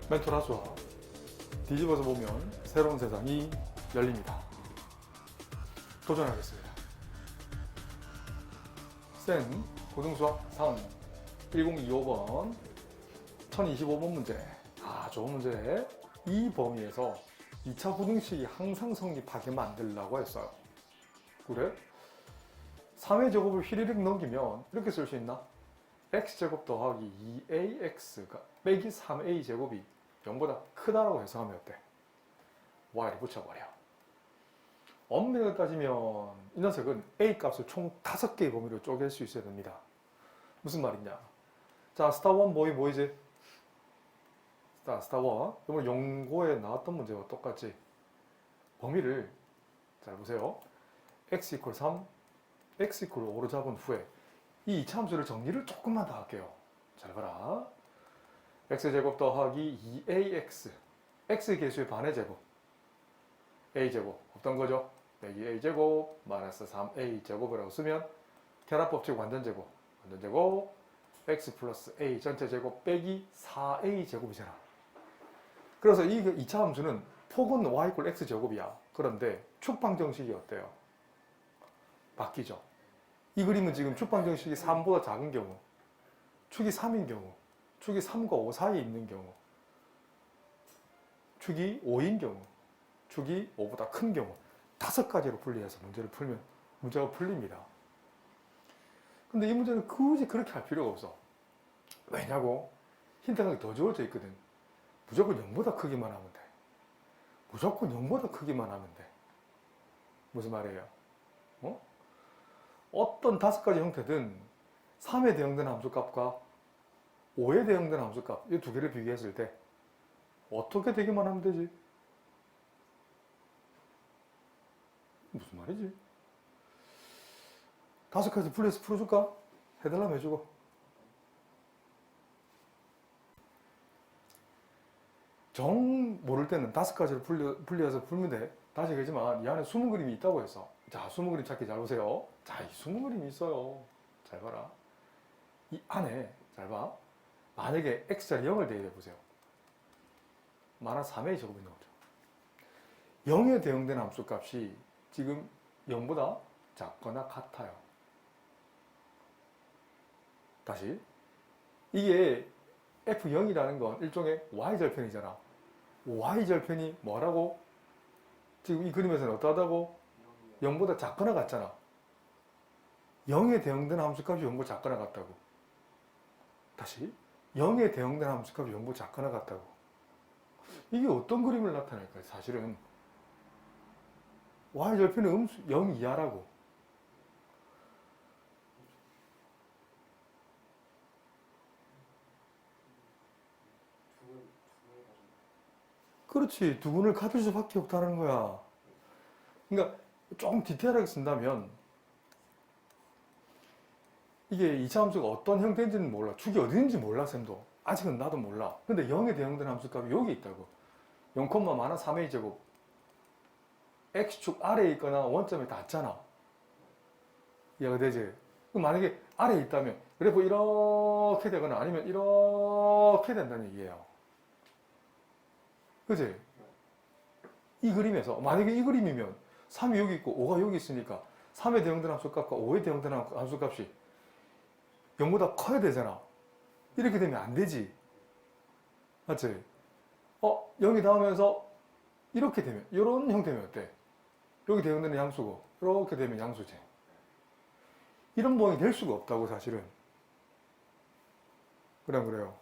멘토라수와 뒤집어서 보면 새로운 세상이 열립니다. 도전하겠습니다. 센 고등수학 3 1025번 1025번 문제. 좋은 문제. 이 범위에서 2차 부등식이 항상 성립하게 만들려고 했어요. 그래? 3의 제곱을 휘리릭 넘기면 이렇게 쓸 수 있나? x제곱 더하기 2ax가 빼기 3a 제곱이 0보다 크다라고 해석하면 어때? y를 붙여버려. 엄밀하게 따지면 이 녀석은 a 값을 총 5개의 범위로 쪼갤 수 있어야 됩니다. 무슨 말이냐? 자, 스타1 뭐이지? 스타1 이번 연고에 나왔던 문제와 똑같지? 범위를 잘 보세요. x 이퀄 3, x 이퀄 5로 잡은 후에 이 2차 함수를 정리를 조금만 더 할게요. 잘 봐라. x제곱 더하기 2ax x 개수의 반의 제곱 a제곱 없던 거죠. 빼기 a제곱 마이너스 3a 제곱이라고 쓰면 결합법칙 완전제곱 x 플러스 a 전체 제곱 빼기 4a 제곱이잖아. 그래서 이 2차 함수는 폭은 y = x 제곱이야. 그런데 축방정식이 어때요? 바뀌죠. 이 그림은 지금 축방정식이 3보다 작은 경우, 축이 3인 경우, 축이 3과 5 사이에 있는 경우, 축이 5인 경우, 축이 5보다 큰 경우 5가지로 분리해서 문제를 풀면 문제가 풀립니다. 근데 이 문제는 굳이 그렇게 할 필요가 없어. 왜냐고? 힌트가 더 주어져 있거든. 무조건 0보다 크기만 하면 돼. 무조건 0보다 크기만 하면 돼. 무슨 말이에요? 어떤 5가지 형태든 3에 대응되는 함수값과 5에 대응되는 함수값 이 두 개를 비교했을 때 어떻게 되기만 하면 되지? 무슨 말이지? 5가지 분리해서 풀어줄까? 해달라면 해주고. 정 모를 때는 5가지를 분리해서 풀면 돼. 다시 얘기하지만 이 안에 숨은 그림이 있다고 해서. 자, 숨은 그림 찾기 잘 보세요. 자, 이 숨은 그림이 있어요. 잘 봐라. 이 안에 잘 봐. 만약에 x자리 0을 대입해 보세요. 마이너스 3a 제곱이 나오죠. 0에 대응되는 함수값이 지금 0보다 작거나 같아요. 다시. 이게 f0이라는 건 일종의 y절편이잖아. y절편이 뭐라고? 지금 이 그림에서는 어떠하다고? 0보다 작거나 같잖아. 0에 대응되는 함수값이 0보다 작거나 같다고. 다시. 0에 대응되는 함수값이 0보다 작거나 같다고. 이게 어떤 그림을 나타낼까요? 사실은 y절편의 음수 0 이하라고. 그렇지. 두근을 가질 수밖에 없다는 거야. 그러니까 조금 디테일하게 쓴다면 이게 2차 함수가 어떤 형태인지는 몰라. 축이 어디인지 몰라, 쌤도. 아직은 나도 몰라. 근데 0에 대응되는 함수값이 여기 있다고. 0,-3a 제곱. x축 아래에 있거나 원점에 닿잖아. 이해가 되지? 그럼 만약에 아래에 있다면 그래프 이렇게 되거나 아니면 이렇게 된다는 얘기예요. 그치? 이 그림에서 만약에 이 그림이면 3이 여기 있고 5가 여기 있으니까 3에 대응되는 함수값과 5에 대응되는 함수값이 0보다 커야 되잖아. 이렇게 되면 안 되지. 맞지? 0이 닿으면서 이렇게 되면 이런 형태면 어때? 여기 대응되는 양수고 이렇게 되면 양수지. 이런 모양이 될 수가 없다고 사실은. 그래요.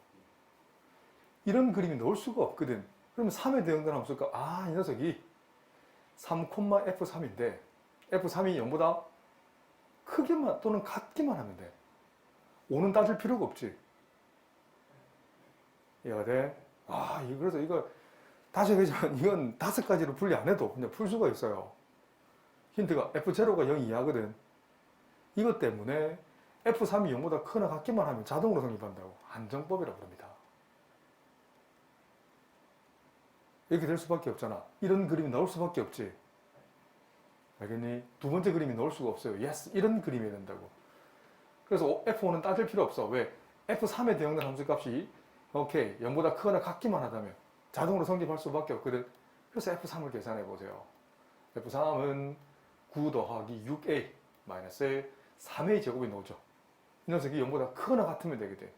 이런 그림이 나올 수가 없거든. 그러면 3에 대응되는 함수값, 이 녀석이 3,f3인데 f3이 0보다 크게만 또는 같기만 하면 돼. 5는 따질 필요가 없지. 이해가 돼? 그래서 이거 다시 얘기하지만 이건 5가지로 분리 안 해도 그냥 풀 수가 있어요. 힌트가 f0가 0 이하거든. 이것 때문에 f3이 0보다 크거나 같기만 하면 자동으로 성립한다고. 한정법이라고 부릅니다. 이렇게 될 수밖에 없잖아. 이런 그림이 나올 수밖에 없지. 알겠니? 두 번째 그림이 나올 수가 없어요. yes, 이런 그림이 된다고. 그래서 F5는 따질 필요 없어. 왜? F3에 대응되는 함수값이 오케이. 0보다 크거나 같기만 하다면 자동으로 성립할 수밖에 없거든. 그래서 F3을 계산해 보세요. F3은 9 더하기 6A 마이너스 3A 제곱이 나오죠. 이 녀석이 0보다 크거나 같으면 되거든.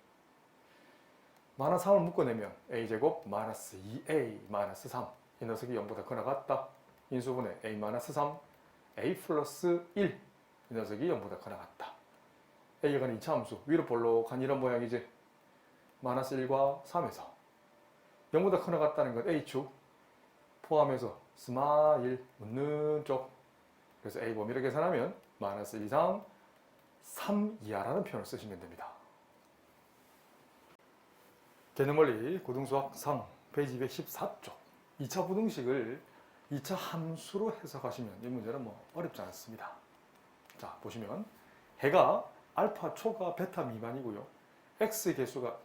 마이너스 3을 묶어내면 A제곱 마이너스 2A 마이너스 3. 이 녀석이 0보다 크거나 같다. 인수분해 A 마이너스 3, A 플러스 1. 이 녀석이 0보다 크거나 같다. A가 가는 2차 함수. 위로 볼록한 이런 모양이지. 마이너스 1과 3에서 0보다 크거나 같다는 건 A축 포함해서 스마일 웃는 쪽. 그래서 A 범위를 계산하면 마이너스 1 이상 3 이하라는 표현을 쓰시면 됩니다. 개념원리 고등수학 상 페이지 214쪽 2차 부등식을 2차 함수로 해석하시면 이 문제는 뭐 어렵지 않습니다. 자, 보시면 해가 알파 초과 베타 미만이고요. X 개수가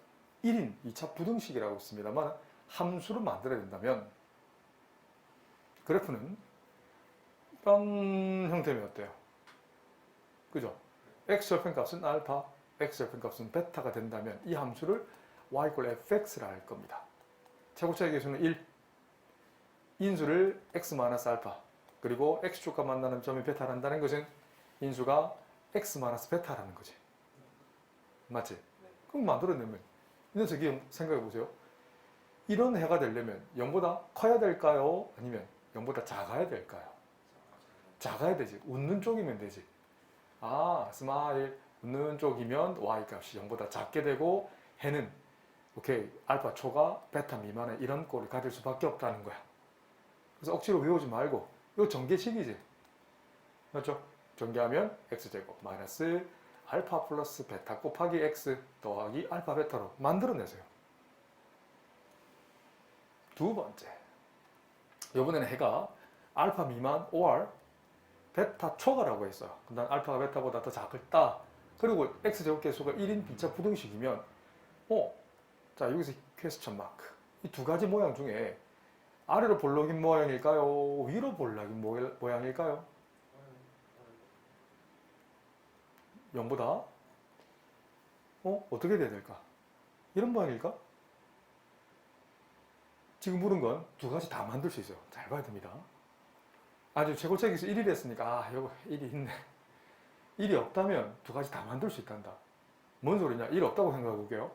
1인 2차 부등식이라고 있습니다만 함수를 만들어야 된다면 그래프는 이런 형태면 어때요? 그죠? X 절편값은 알파, X 절편값은 베타가 된다면 이 함수를 y fx라 할 겁니다. 최고차의 개수는 1, 인수를 x-알파, 그리고 x축과 만나는 점이 베타란다는 것은 인수가 x-베타라는 거지. 맞지? 그럼 만들어내면 이 녀석이 생각해 보세요. 이런 해가 되려면 0보다 커야 될까요? 아니면 0보다 작아야 될까요? 작아야 되지. 웃는 쪽이면 되지. 아, 스마일 웃는 쪽이면 y 값이 0보다 작게 되고 해는 오케이 알파 초가 베타 미만의 이런 꼴을 가질 수밖에 없다는 거야. 그래서 억지로 외우지 말고 이거 전개식이지. 맞죠? 전개하면 x제곱 마이너스 알파 플러스 베타 곱하기 x 더하기 알파 베타로 만들어내세요. 두 번째, 이번에는 해가 알파 미만 or 베타 초과라고 했어요. 난 알파가 베타보다 더 작을다. 그리고 x제곱 개수가 1인 B차 부등식이면 자, 여기서 퀘스천 마크. 이 두 가지 모양 중에 아래로 볼록인 모양일까요? 위로 볼록인 모양일까요? 0보다 어떻게 돼야 될까? 이런 모양일까? 지금 물은 건 두 가지 다 만들 수 있어요. 잘 봐야 됩니다. 아주 최고차에서 1이 됐으니까 이거 1이 있네. 1이 없다면 두 가지 다 만들 수 있단다. 뭔 소리냐? 1 없다고 생각해 볼게요.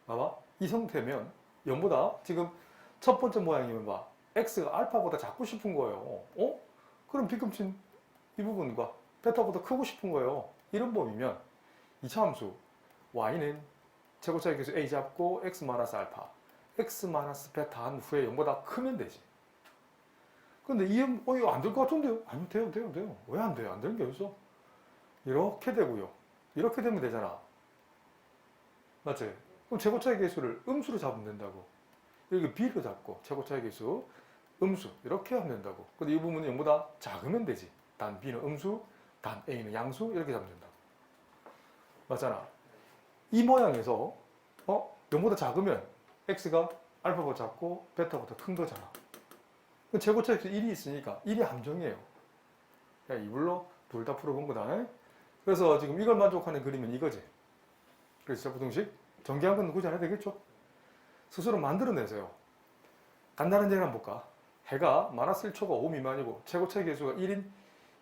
봐봐. 이 상태면 0보다 지금 첫 번째 모양이면 봐. x가 알파보다 작고 싶은 거예요. 그럼 뒤꿈친 이 부분과 베타보다 크고 싶은 거예요. 이런 범위면 2차 함수 y는 최고차의 개수 a 잡고 x 마이너스 알파, x 마이너스 베타 한 후에 0보다 크면 되지. 근데 이거 안 될 것 같은데요? 아니, 돼요. 왜 안 돼요? 안 되는 게 어딨어? 이렇게 되고요. 이렇게 되면 되잖아. 맞지? 그럼 최고차의 개수를 음수로 잡으면 된다고. 여기 b로 잡고 최고차의 개수 음수 이렇게 하면 된다고. 근데 이 부분은 0보다 작으면 되지. 단 b는 음수, 단 a는 양수 이렇게 잡으면 된다고. 맞잖아. 이 모양에서 0보다 작으면 x가 알파보다 작고 베타보다 큰 거잖아. 최고차의 개수 1이 있으니까 1이 함정이에요. 그냥 이불로 둘 다 풀어본 거다. 그래서 지금 이걸 만족하는 그림은 이거지. 그래서 부등식 전개한 건 굳이 안 해도 되겠죠? 스스로 만들어내세요. 간단한 예를 한번 볼까? 해가 마이너스 1초가 5 미만이고 최고차의 개수가 1인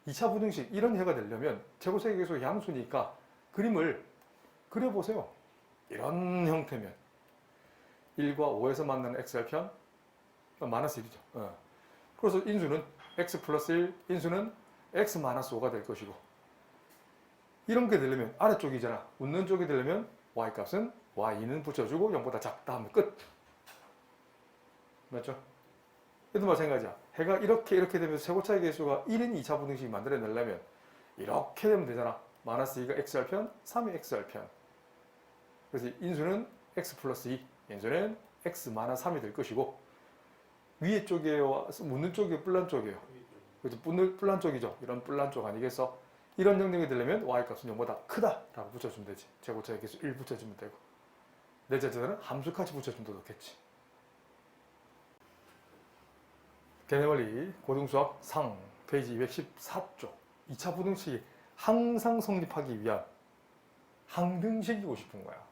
2차 부등식 이런 해가 되려면 최고차의 개수가 양수니까 그림을 그려보세요. 이런 형태면 1과 5에서 만나는 x절편 마이너스 1이죠. 그래서 인수는 x 플러스 1, 인수는 x 마이너스 5가 될 것이고 이런 게 되려면 아래쪽이잖아. 웃는 쪽이 되려면 y 값은 y는 붙여주고 0보다 작다 하면 끝. 맞죠? 얘도 마찬가지야. 해가 이렇게 되면서 최고차의 개수가 1인 2차 부등식 만들어내려면 이렇게 되면 되잖아. 마이너스 2가 x절편, 3이 x절편. 그래서 인수는 x 플러스 2, 인수는 x 마이너스 3이 될 것이고 위에 쪽이에요? 묻는 쪽이에요? 뿔난 쪽이에요? 그래서 뿔난 쪽이죠. 이런 뿔난 쪽 아니겠어? 이런 영역이 되려면 y값은 0보다 크다 라고 붙여주면 되지. 최고차의 개수 1 붙여주면 되고 내 제자들은 함수까지 붙여주면 더 좋겠지. 개념원리 고등수학 상 페이지 214쪽 2차 부등식이 항상 성립하기 위한 항등식이고 싶은 거야.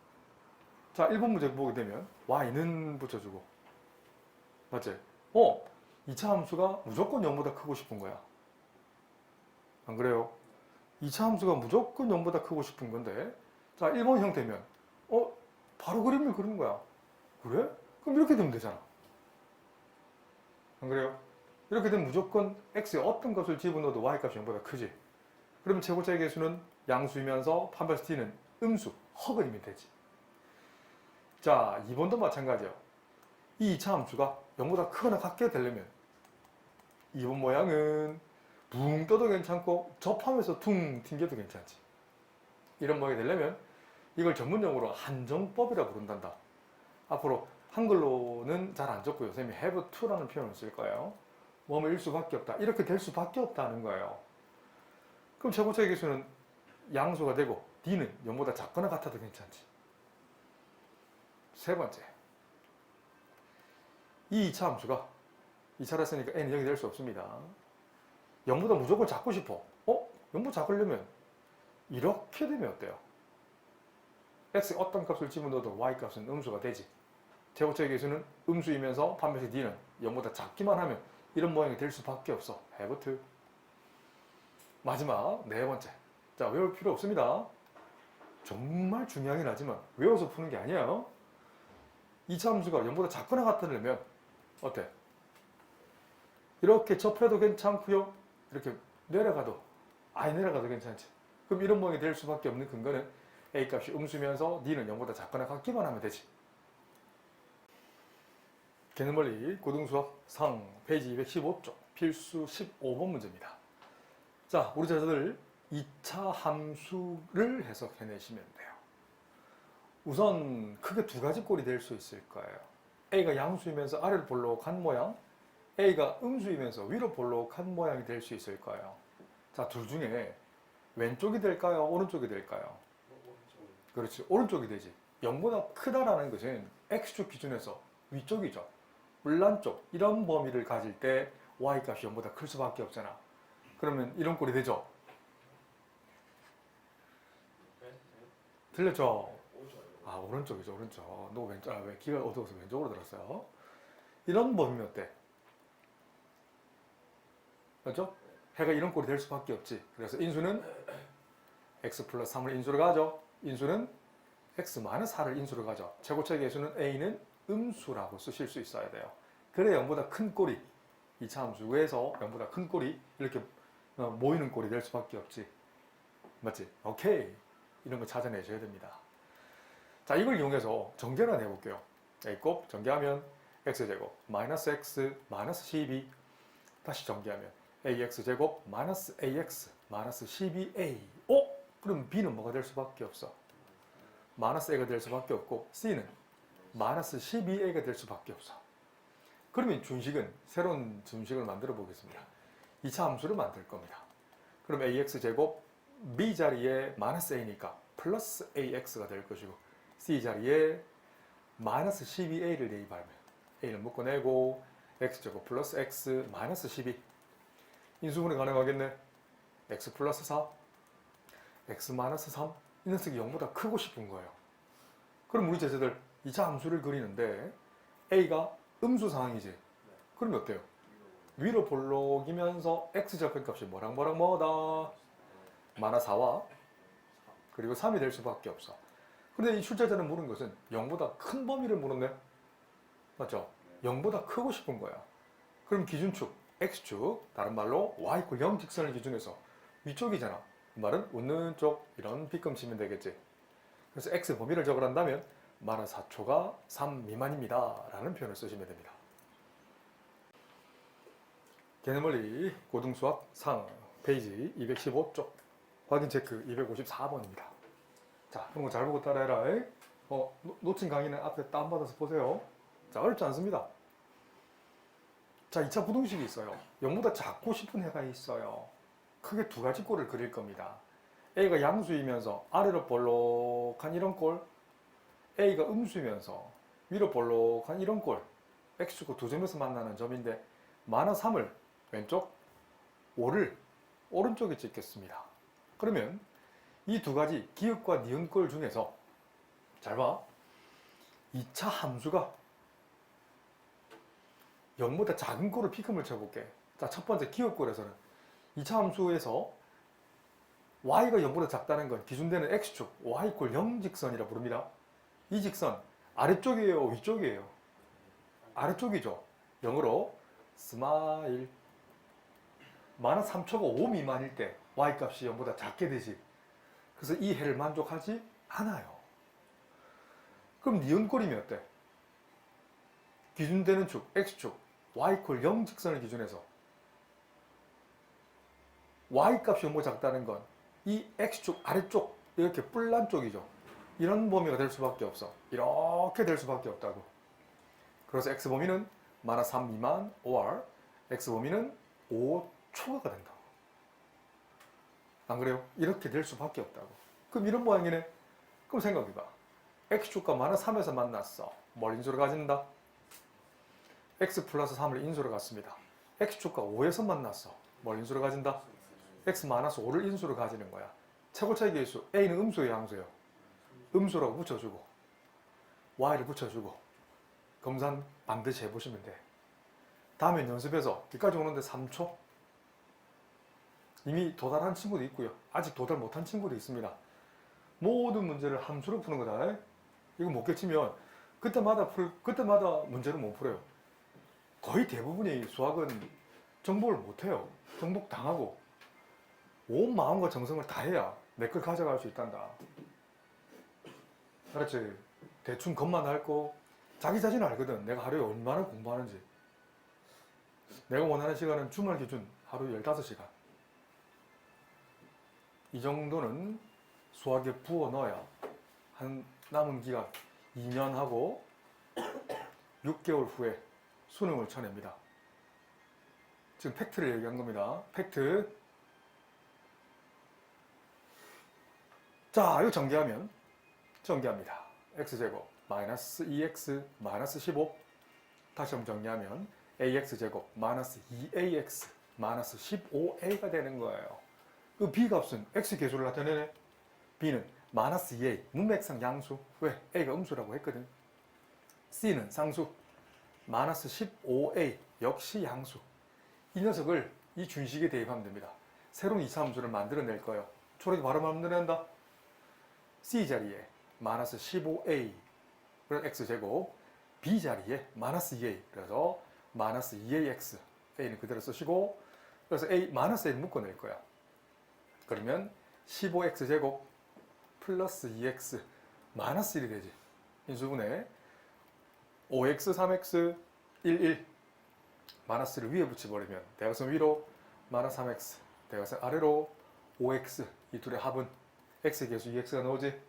자, 1번 문제 보게 되면 y는 붙여주고, 맞지? 2차 함수가 무조건 0보다 크고 싶은 거야. 안 그래요? 2차 함수가 무조건 0보다 크고 싶은 건데, 자, 1번 형태면 바로 그림을 그리는 거야. 그래? 그럼 이렇게 되면 되잖아. 안 그래요? 이렇게 되면 무조건 x의 어떤 값을 집어넣어도 y값이 0보다 크지. 그러면 최고차의 개수는 양수이면서 판별수 t는 음수, 허근이면 되지. 자, 2번도 마찬가지야. 이 2차 함수가 0보다 크거나 같게 되려면 2번 모양은 붕 떠도 괜찮고 접하면서 퉁 튕겨도 괜찮지. 이런 모양이 되려면 이걸 전문용어로 한정법이라고 부른단다. 앞으로 한글로는 잘 안 적고요. 선생님이 have to라는 표현을 쓸 거예요. 뭐뭐일 수밖에 없다. 이렇게 될 수밖에 없다는 거예요. 그럼 최고차의 개수는 양수가 되고 d는 0보다 작거나 같아도 괜찮지. 세 번째. 이 2차 함수가 2차라 했으니까 n은 0이 될 수 없습니다. 0보다 무조건 작고 싶어. 0보다 작으려면 이렇게 되면 어때요? x의 어떤 값을 집어넣어도 y값은 음수가 되지. 최고차의 개수는 음수이면서 판별식 d는 0보다 작기만 하면 이런 모양이 될 수밖에 없어. have to. 마지막 네 번째. 자, 외울 필요 없습니다. 정말 중요하긴 하지만 외워서 푸는 게 아니에요. 2차 함수가 0보다 작거나 같으려면 어때? 이렇게 접해도 괜찮고요. 이렇게 내려가도 아예 내려가도 괜찮지. 그럼 이런 모양이 될 수밖에 없는 근거는 a 값이 음수면서 d는 0보다 작거나 같기만 하면 되지. 개념원리 고등수학 상 페이지 215쪽 필수 15번 문제입니다. 자, 우리 자녀들 2차 함수를 해석해내시면 돼요. 우선 크게 두 가지 꼴이 될 수 있을 거예요. a가 양수이면서 아래로 볼록한 모양, a가 음수이면서 위로 볼록한 모양이 될 수 있을 거예요. 자, 둘 중에 왼쪽이 될까요? 오른쪽이 될까요? 그렇지, 오른쪽이 되지. 0보다 크다라는 것은 x축 기준에서 위쪽이죠. 물란 쪽, 이런 범위를 가질 때 y값이 0보다 클 수밖에 없잖아. 그러면 이런 꼴이 되죠? 틀렸죠? 아, 오른쪽이죠, 오른쪽. 너 왼쪽, 왜 귀가 어두워서 왼쪽으로 들었어요? 이런 범위면 어때? 맞죠? 해가 이런 꼴이 될 수밖에 없지. 그래서 인수는 x 플러스 3을 인수로 가죠. 인수는 x 마이너스 4를 인수로 가죠. 최고차의 개수는 a는 음수라고 쓰실 수 있어야 돼요. 그래 0보다 큰 꼴이 2차 함수에서 0보다 큰 꼴이 이렇게 모이는 꼴이 될 수밖에 없지. 맞지? 오케이. 이런 거 찾아내셔야 됩니다. 자, 이걸 이용해서 전개를 해볼게요. a곱 전개하면 x제곱 마이너스 x 마이너스 12 다시 전개하면 ax제곱 마이너스 ax 마이너스 12a. 그럼 b는 뭐가 될 수밖에 없어? 마이너스 a가 될 수밖에 없고 c는 마이너스 12a가 될 수밖에 없어. 그러면 준식은 새로운 준식을 만들어 보겠습니다. 2차 함수를 만들 겁니다. 그럼 ax제곱 b 자리에 마이너스 a니까 플러스 ax가 될 것이고 c 자리에 마이너스 12a를 대입하면 a는 묶어내고 x제곱 플러스 x 마이너스 12 인수분해 가능하겠네. x 플러스 4 x 마이너스 3 이 녀석이 0보다 크고 싶은 거예요. 그럼 우리 제자들 2차 함수를 그리는데 a가 음수 상황이지. 그러면 어때요? 위로 볼록이면서 x 절편값이 뭐랑 뭐다? 마이너스 4와 그리고 3이 될 수밖에 없어. 그런데 이 출제자는 물은 것은 0보다 큰 범위를 물었네. 맞죠? 0보다 크고 싶은 거야. 그럼 기준축 x축, 다른 말로 y = 0 직선을 기준해서 위쪽이잖아. 그 말은 웃는 쪽 이런 빗금 치면 되겠지. 그래서 x 범위를 적으란다면 마이너스 4초가 3 미만입니다 라는 표현을 쓰시면 됩니다. 개념원리 고등수학 상 페이지 215쪽 확인 체크 254번입니다. 자, 이런 거 잘 보고 따라해라. 놓친 강의는 앞에 다운받아서 보세요. 자, 어렵지 않습니다. 자, 2차 부등식이 있어요. 0보다 작고 싶은 해가 있어요. 크게 두 가지 꼴을 그릴 겁니다. A가 양수이면서 아래로 볼록한 이런 꼴, A가 음수이면서 위로 볼록한 이런 꼴, X축과 두 점에서 만나는 점인데 마이너스 3을 왼쪽, 5를 오른쪽에 찍겠습니다. 그러면 이 두 가지 기역과 니은꼴 중에서 잘 봐. 2차 함수가 0보다 작은 거로 B급을 쳐볼게. 자, 첫 번째 기억골에서는 2차 함수에서 y가 0보다 작다는 건 기준되는 x축 y = 0 직선이라 부릅니다. 이 직선 아래쪽이에요, 위쪽이에요? 아래쪽이죠. 영어로 스마일 마이너스 3초가 5 미만일 때 y값이 0보다 작게 되지. 그래서 이 해를 만족하지 않아요. 그럼 니은꼴이면 어때? 기준되는 축 x축 y = 0 직선을 기준해서 y값이 0보다 작다는 건 이 x축 아래쪽 이렇게 뿔난 쪽이죠. 이런 범위가 될 수밖에 없어. 이렇게 될 수밖에 없다고. 그래서 x범위는 마이너스 3 미만 or x범위는 5 초과가 된다고. 안 그래요? 이렇게 될 수밖에 없다고. 그럼 이런 모양이네. 그럼 생각해봐. x축과 마이너스 3에서 만났어. 뭘 인수로 가진다? x 플러스 3을 인수로 갖습니다. x축과 5에서 만났어. 뭘 인수로 가진다? x 마이너스 5를 인수로 가지는 거야. 최고차의 계수 a는 음수예요, 양수예요? 음수라고 붙여주고 y를 붙여주고 검산 반드시 해보시면 돼. 다음에 연습해서 여기까지 오는데 3초? 이미 도달한 친구도 있고요. 아직 도달 못한 친구도 있습니다. 모든 문제를 함수로 푸는 거다. 이거 못 깨치면 그때마다 문제를 못 풀어요. 거의 대부분의 수학은 정복을 못해요. 정복 당하고 온 마음과 정성을 다해야 내 걸 가져갈 수 있단다. 알았지? 대충 겉만 앓고 자기 자신 알거든. 내가 하루에 얼마나 공부하는지. 내가 원하는 시간은 주말 기준 하루 15시간. 이 정도는 수학에 부어 넣어야 한 남은 기간 2년 하고 6개월 후에 수능을 쳐냅니다. 지금 팩트를 얘기한 겁니다. 팩트. 자, 이거 전개합니다. x제곱 마이너스 2x 마이너스 15. 다시 한번 정리하면 ax제곱 마이너스 2ax 마이너스 15a가 되는 거예요. 그 b값은 x 계수를 나타내네. b는 마이너스 2a 문맥상 양수. 왜? a가 음수라고 했거든. c는 상수 마이너스 15a 역시 양수. 이 녀석을 이 준식에 대입하면 됩니다. 새로운 2차 함수를 만들어낼 거예요. 초록이 바로 만들어낸다. C 자리에 마이너스 15a 그래서 x제곱, B 자리에 마이너스 2a 그래서 마이너스 2ax, a는 그대로 쓰시고 그래서 a 마이너스 a를 묶어낼 거야. 그러면 15x제곱 플러스 2x 마이너스 1이 되지. 인수분해 5x, 3x, 1 마이너스를 위에 붙여버리면 대각선 위로 마이너스 3x, 대각선 아래로 5x. 이 둘의 합은 x 계수 2x가 나오지.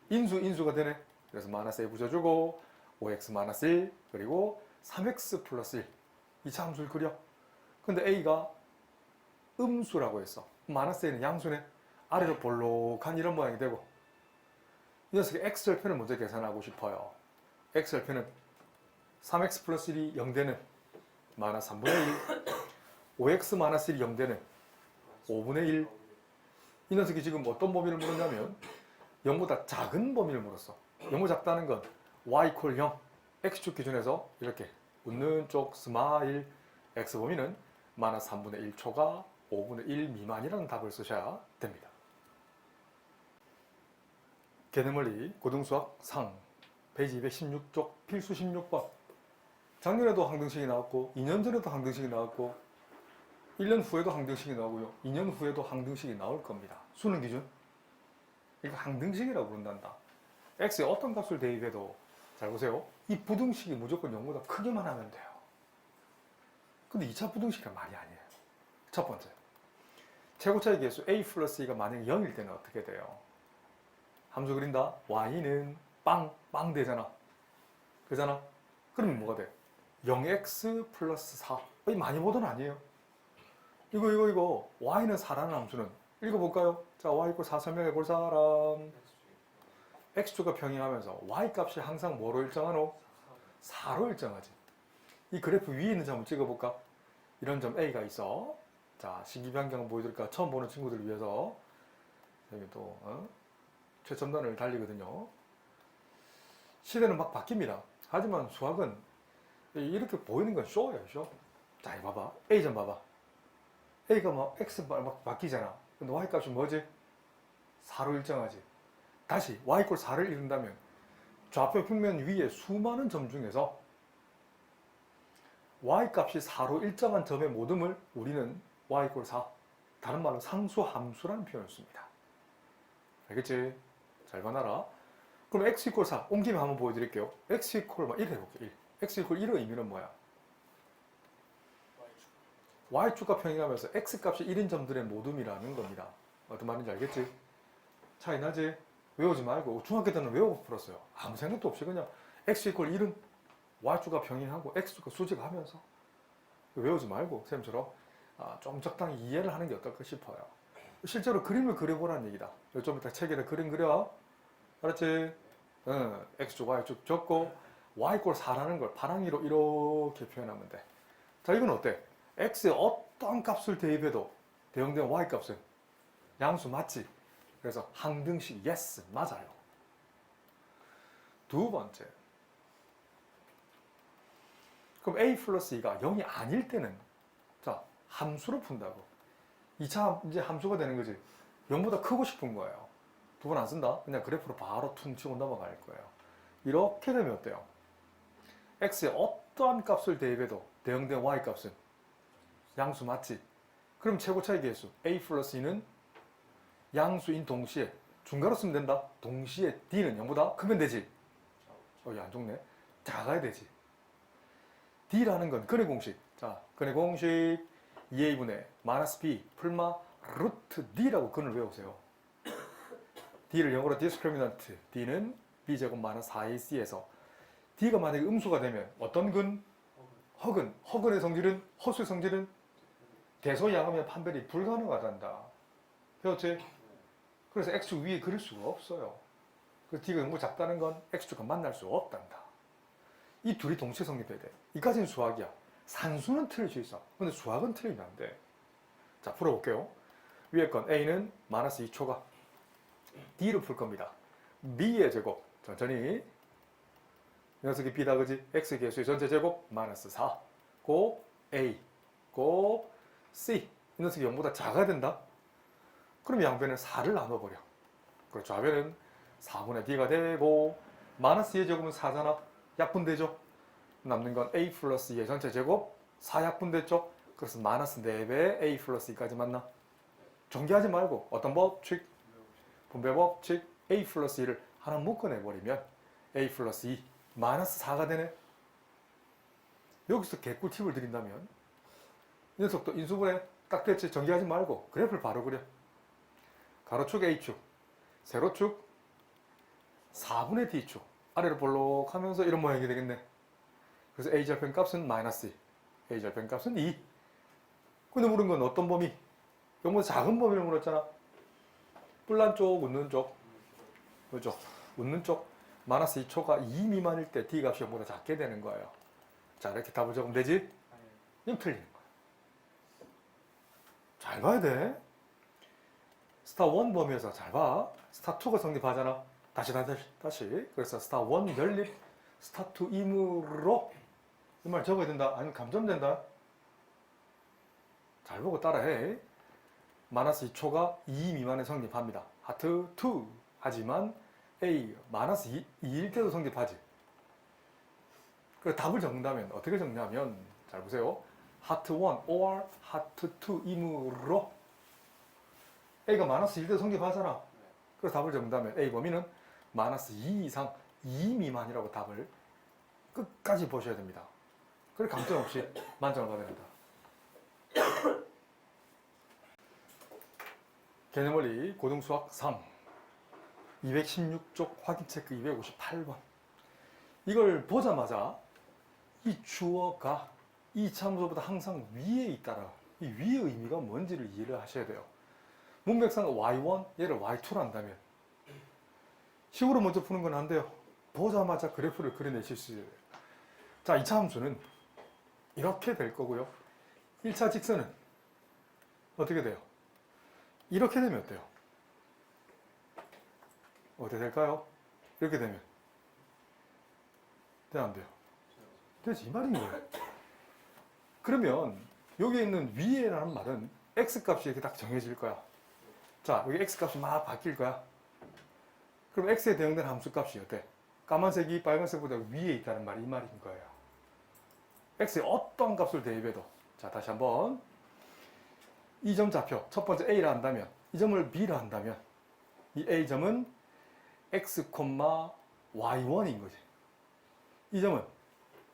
인수가 되네. 그래서 마이너스 a 붙여주고 5x 마이너스 1 그리고 3x 플러스 1 2차 함수를 그려. 근데 a가 음수라고 했어. 마이너스 a는 양수네. 아래로 볼록한 이런 모양이 되고 이 녀석의 x절편을 먼저 계산하고 싶어요. x절편은 3x 플러스 1이 0되는 마이너스 3분의 1 5x 마이너스 1이 0되는 5분의 1. 이 녀석이 지금 어떤 범위를 물었냐면 0보다 작은 범위를 물었어. 0보다 작다는 건 y = 0 x축 기준에서 이렇게 웃는 쪽 스마일 x범위는 마이너스 3분의 1초가 5분의 1 미만이라는 답을 쓰셔야 됩니다. 개념원리 고등수학 상 페이지 216쪽 필수 16번. 작년에도 항등식이 나왔고 2년 전에도 항등식이 나왔고 1년 후에도 항등식이 나오고요. 2년 후에도 항등식이 나올 겁니다. 수능 기준. 이거 항등식이라고 부른단다. x에 어떤 값을 대입해도 잘 보세요. 이 부등식이 무조건 0보다 크기만 하면 돼요. 근데 2차 부등식은 말이 아니에요. 첫 번째. 최고차의 계수 a 플러스 2가 만약에 0일 때는 어떻게 돼요? 함수 그린다. y는 빵 되잖아. 그잖아. 그러면 뭐가 돼? 0x 플러스 4. 이 많이 보던 아니에요. 이거 y는 4라는 함수는 읽어볼까요? 자, y = 4 설명해 볼 사람. x축과 평행하면서 y 값이 항상 뭐로 일정하노? 4로 일정하지. 이 그래프 위에 있는 점을 찍어볼까? 이런 점 A가 있어. 자, 시기 변경 보여드릴까? 처음 보는 친구들을 위해서 여기 또 최첨단을 달리거든요. 시대는 막 바뀝니다. 하지만 수학은 이렇게 보이는 건 쇼예요, 쇼. 자, 이거 봐봐. A 점 봐봐. A가 막 X 막 바뀌잖아. 근데 Y 값이 뭐지? 4로 일정하지. 다시 Y 꼴 4를 이룬다면 좌표 평면 위에 수많은 점 중에서 Y 값이 4로 일정한 점의 모듬을 우리는 Y 꼴 4, 다른 말로 상수 함수라는 표현을 씁니다. 알겠지? 잘 봐놔라. 그럼 X 이퀄 4, 온 김에 한번 보여드릴게요. X 이퀄 1 해볼게요. 1. X 이퀄 1의 의미는 뭐야? Y축과 평행하면서 X 값이 1인 점들의 모듬이라는 겁니다. 어떤 말인지 알겠지? 차이 나지? 외우지 말고 중학교 때는 외우고 풀었어요. 아무 생각도 없이 그냥 X 이퀄 1은 Y축과 평행하고 X축과 수직하면서 외우지 말고 쌤처럼 좀 적당히 이해를 하는 게 어떨까 싶어요. 실제로 그림을 그려보라는 얘기다. 좀 이따 책에다 그림 그려. 알았지? X축, Y축 적고 Y 꼴 4라는 걸 파랑이로 이렇게 표현하면 돼. 자, 이건 어때? X의 어떤 값을 대입해도 대응된 Y 값은 양수 맞지? 그래서 항등식 yes, 맞아요. 두 번째. 그럼 A 플러스 2가 0이 아닐 때는 자, 함수로 푼다고. 2차 이제 함수가 되는 거지. 0보다 크고 싶은 거예요. 두 번 안 쓴다? 그냥 그래프로 바로 퉁 치고 넘어갈 거예요. 이렇게 되면 어때요? X의 어떠한 값을 대입해도 대응된 Y 값은 양수 맞지? 그럼 최고 차이 계수 A 플러스 2는 양수인 동시에 중괄호 쓰면 된다. 동시에 D는 0보다 크면 되지. 여기 안 좋네. 작아야 되지. D라는 건 근의 공식. 자, 근의 공식 2A분의 마이너스 B 풀마 루트 D라고 근을 외우세요. D를 영어로 디스크리미넌트. D는 B제곱 마이너스 4AC에서 D가 만약에 음수가 되면 어떤 근? 허근. 허근의 성질은 허수의 성질은 대소양음의 판별이 불가능하단다. 배웠지? 그래서 X축 위에 그릴 수가 없어요. 그래서 D가 너무 작다는 건 X축과 만날 수 없단다. 이 둘이 동시에 성립해야 돼. 이까지는 수학이야. 산수는 틀릴 수 있어. 근데 수학은 틀리면 안 돼. 자, 풀어볼게요. 위에 건 A는 마이너스 2초가 D로 풀 겁니다. B의 제곱, 천천히. 이 녀석이 B다, 그지? X 개수의 전체 제곱, 마이너스 4. 고 A, 고 C. 이 녀석이 0보다 작아야 된다. 그럼 양변에 4를 나눠버려. 그리고 좌변은 4분의 D가 되고, 마이너스 2의 제곱은 4잖아. 약분되죠? 남는 건 A 플러스 2의 전체 제곱, 4 약분됐죠? 그래서 마이너스 4배의 A 플러스 2까지 만나. 전개하지 말고 어떤 법칙? 분배 법칙 A 플러스 2를 하나 묶어내버리면 A 플러스 2 마이너스 4가 되네. 여기서 개꿀 팁을 드린다면 이 녀석도 인수분해 딱 됐지. 전개하지 말고 그래프를 바로 그려. 가로축 A축, 세로축 4분의 D축 아래로 볼록하면서 이런 모양이 되겠네. 그래서 A절편 값은 마이너스 2, A절편 값은 2. 근데 물은 건 어떤 범위? 요거 작은 범위를 물었잖아. 뿔난 쪽, 웃는 쪽. 그렇죠? 웃는 쪽. 마이너스 2초가 2 미만일 때 D 값이 0보다 작게 되는 거예요. 자, 이렇게 답을 적으면 되지? 이거 틀리는 거야. 잘 봐야 돼. 스타 1 범위에서 잘 봐. 스타 2가 성립하잖아. 다시. 그래서 스타 1 연립, 스타 2 임으로 이 말 적어야 된다. 아니면 감점된다. 잘 보고 따라해. 마이너스 2초가 2 미만에 성립합니다. 하트 2. 하지만 A 마이너스 2일 때도 성립하지. 그래서 답을 적는다면 어떻게 적냐면 잘 보세요. 하트 1 or 하트 2이므로 A가 마이너스 1때 성립하잖아. 그래서 답을 적는다면 A 범위는 마이너스 2 이상 2 미만이라고 답을 끝까지 보셔야 됩니다. 그래 감점 없이 만점을 받아야 된다. 개념원리 고등수학 3 216쪽 확인체크 258번. 이걸 보자마자 이 주어가 이 참수보다 항상 위에 있다라. 이 위의 의미가 뭔지를 이해를 하셔야 돼요. 문맥상 y1, 얘를 y2로 한다면 식으로 먼저 푸는 건 안 돼요. 보자마자 그래프를 그려내실 수 있어요. 자, 2차 함수는 이렇게 될 거고요. 1차 직선은 어떻게 돼요? 이렇게 되면 어때요? 어떻게 될까요? 이렇게 되면 돼, 안 돼요? 되지, 이 말인 거예요. 그러면 여기 있는 위에라는 말은 x 값이 이렇게 딱 정해질 거야. 자, 여기 x 값이 막 바뀔 거야. 그럼 x에 대응되는 함수 값이 어때? 까만색이 빨간색보다 위에 있다는 말이 이 말인 거예요. x의 어떤 값을 대입해도. 자, 다시 한번. 이 점 좌표, 첫 번째 a라 한다면, 이 점을 b라 한다면, 이 a점은 x, y1인 거지. 이 점은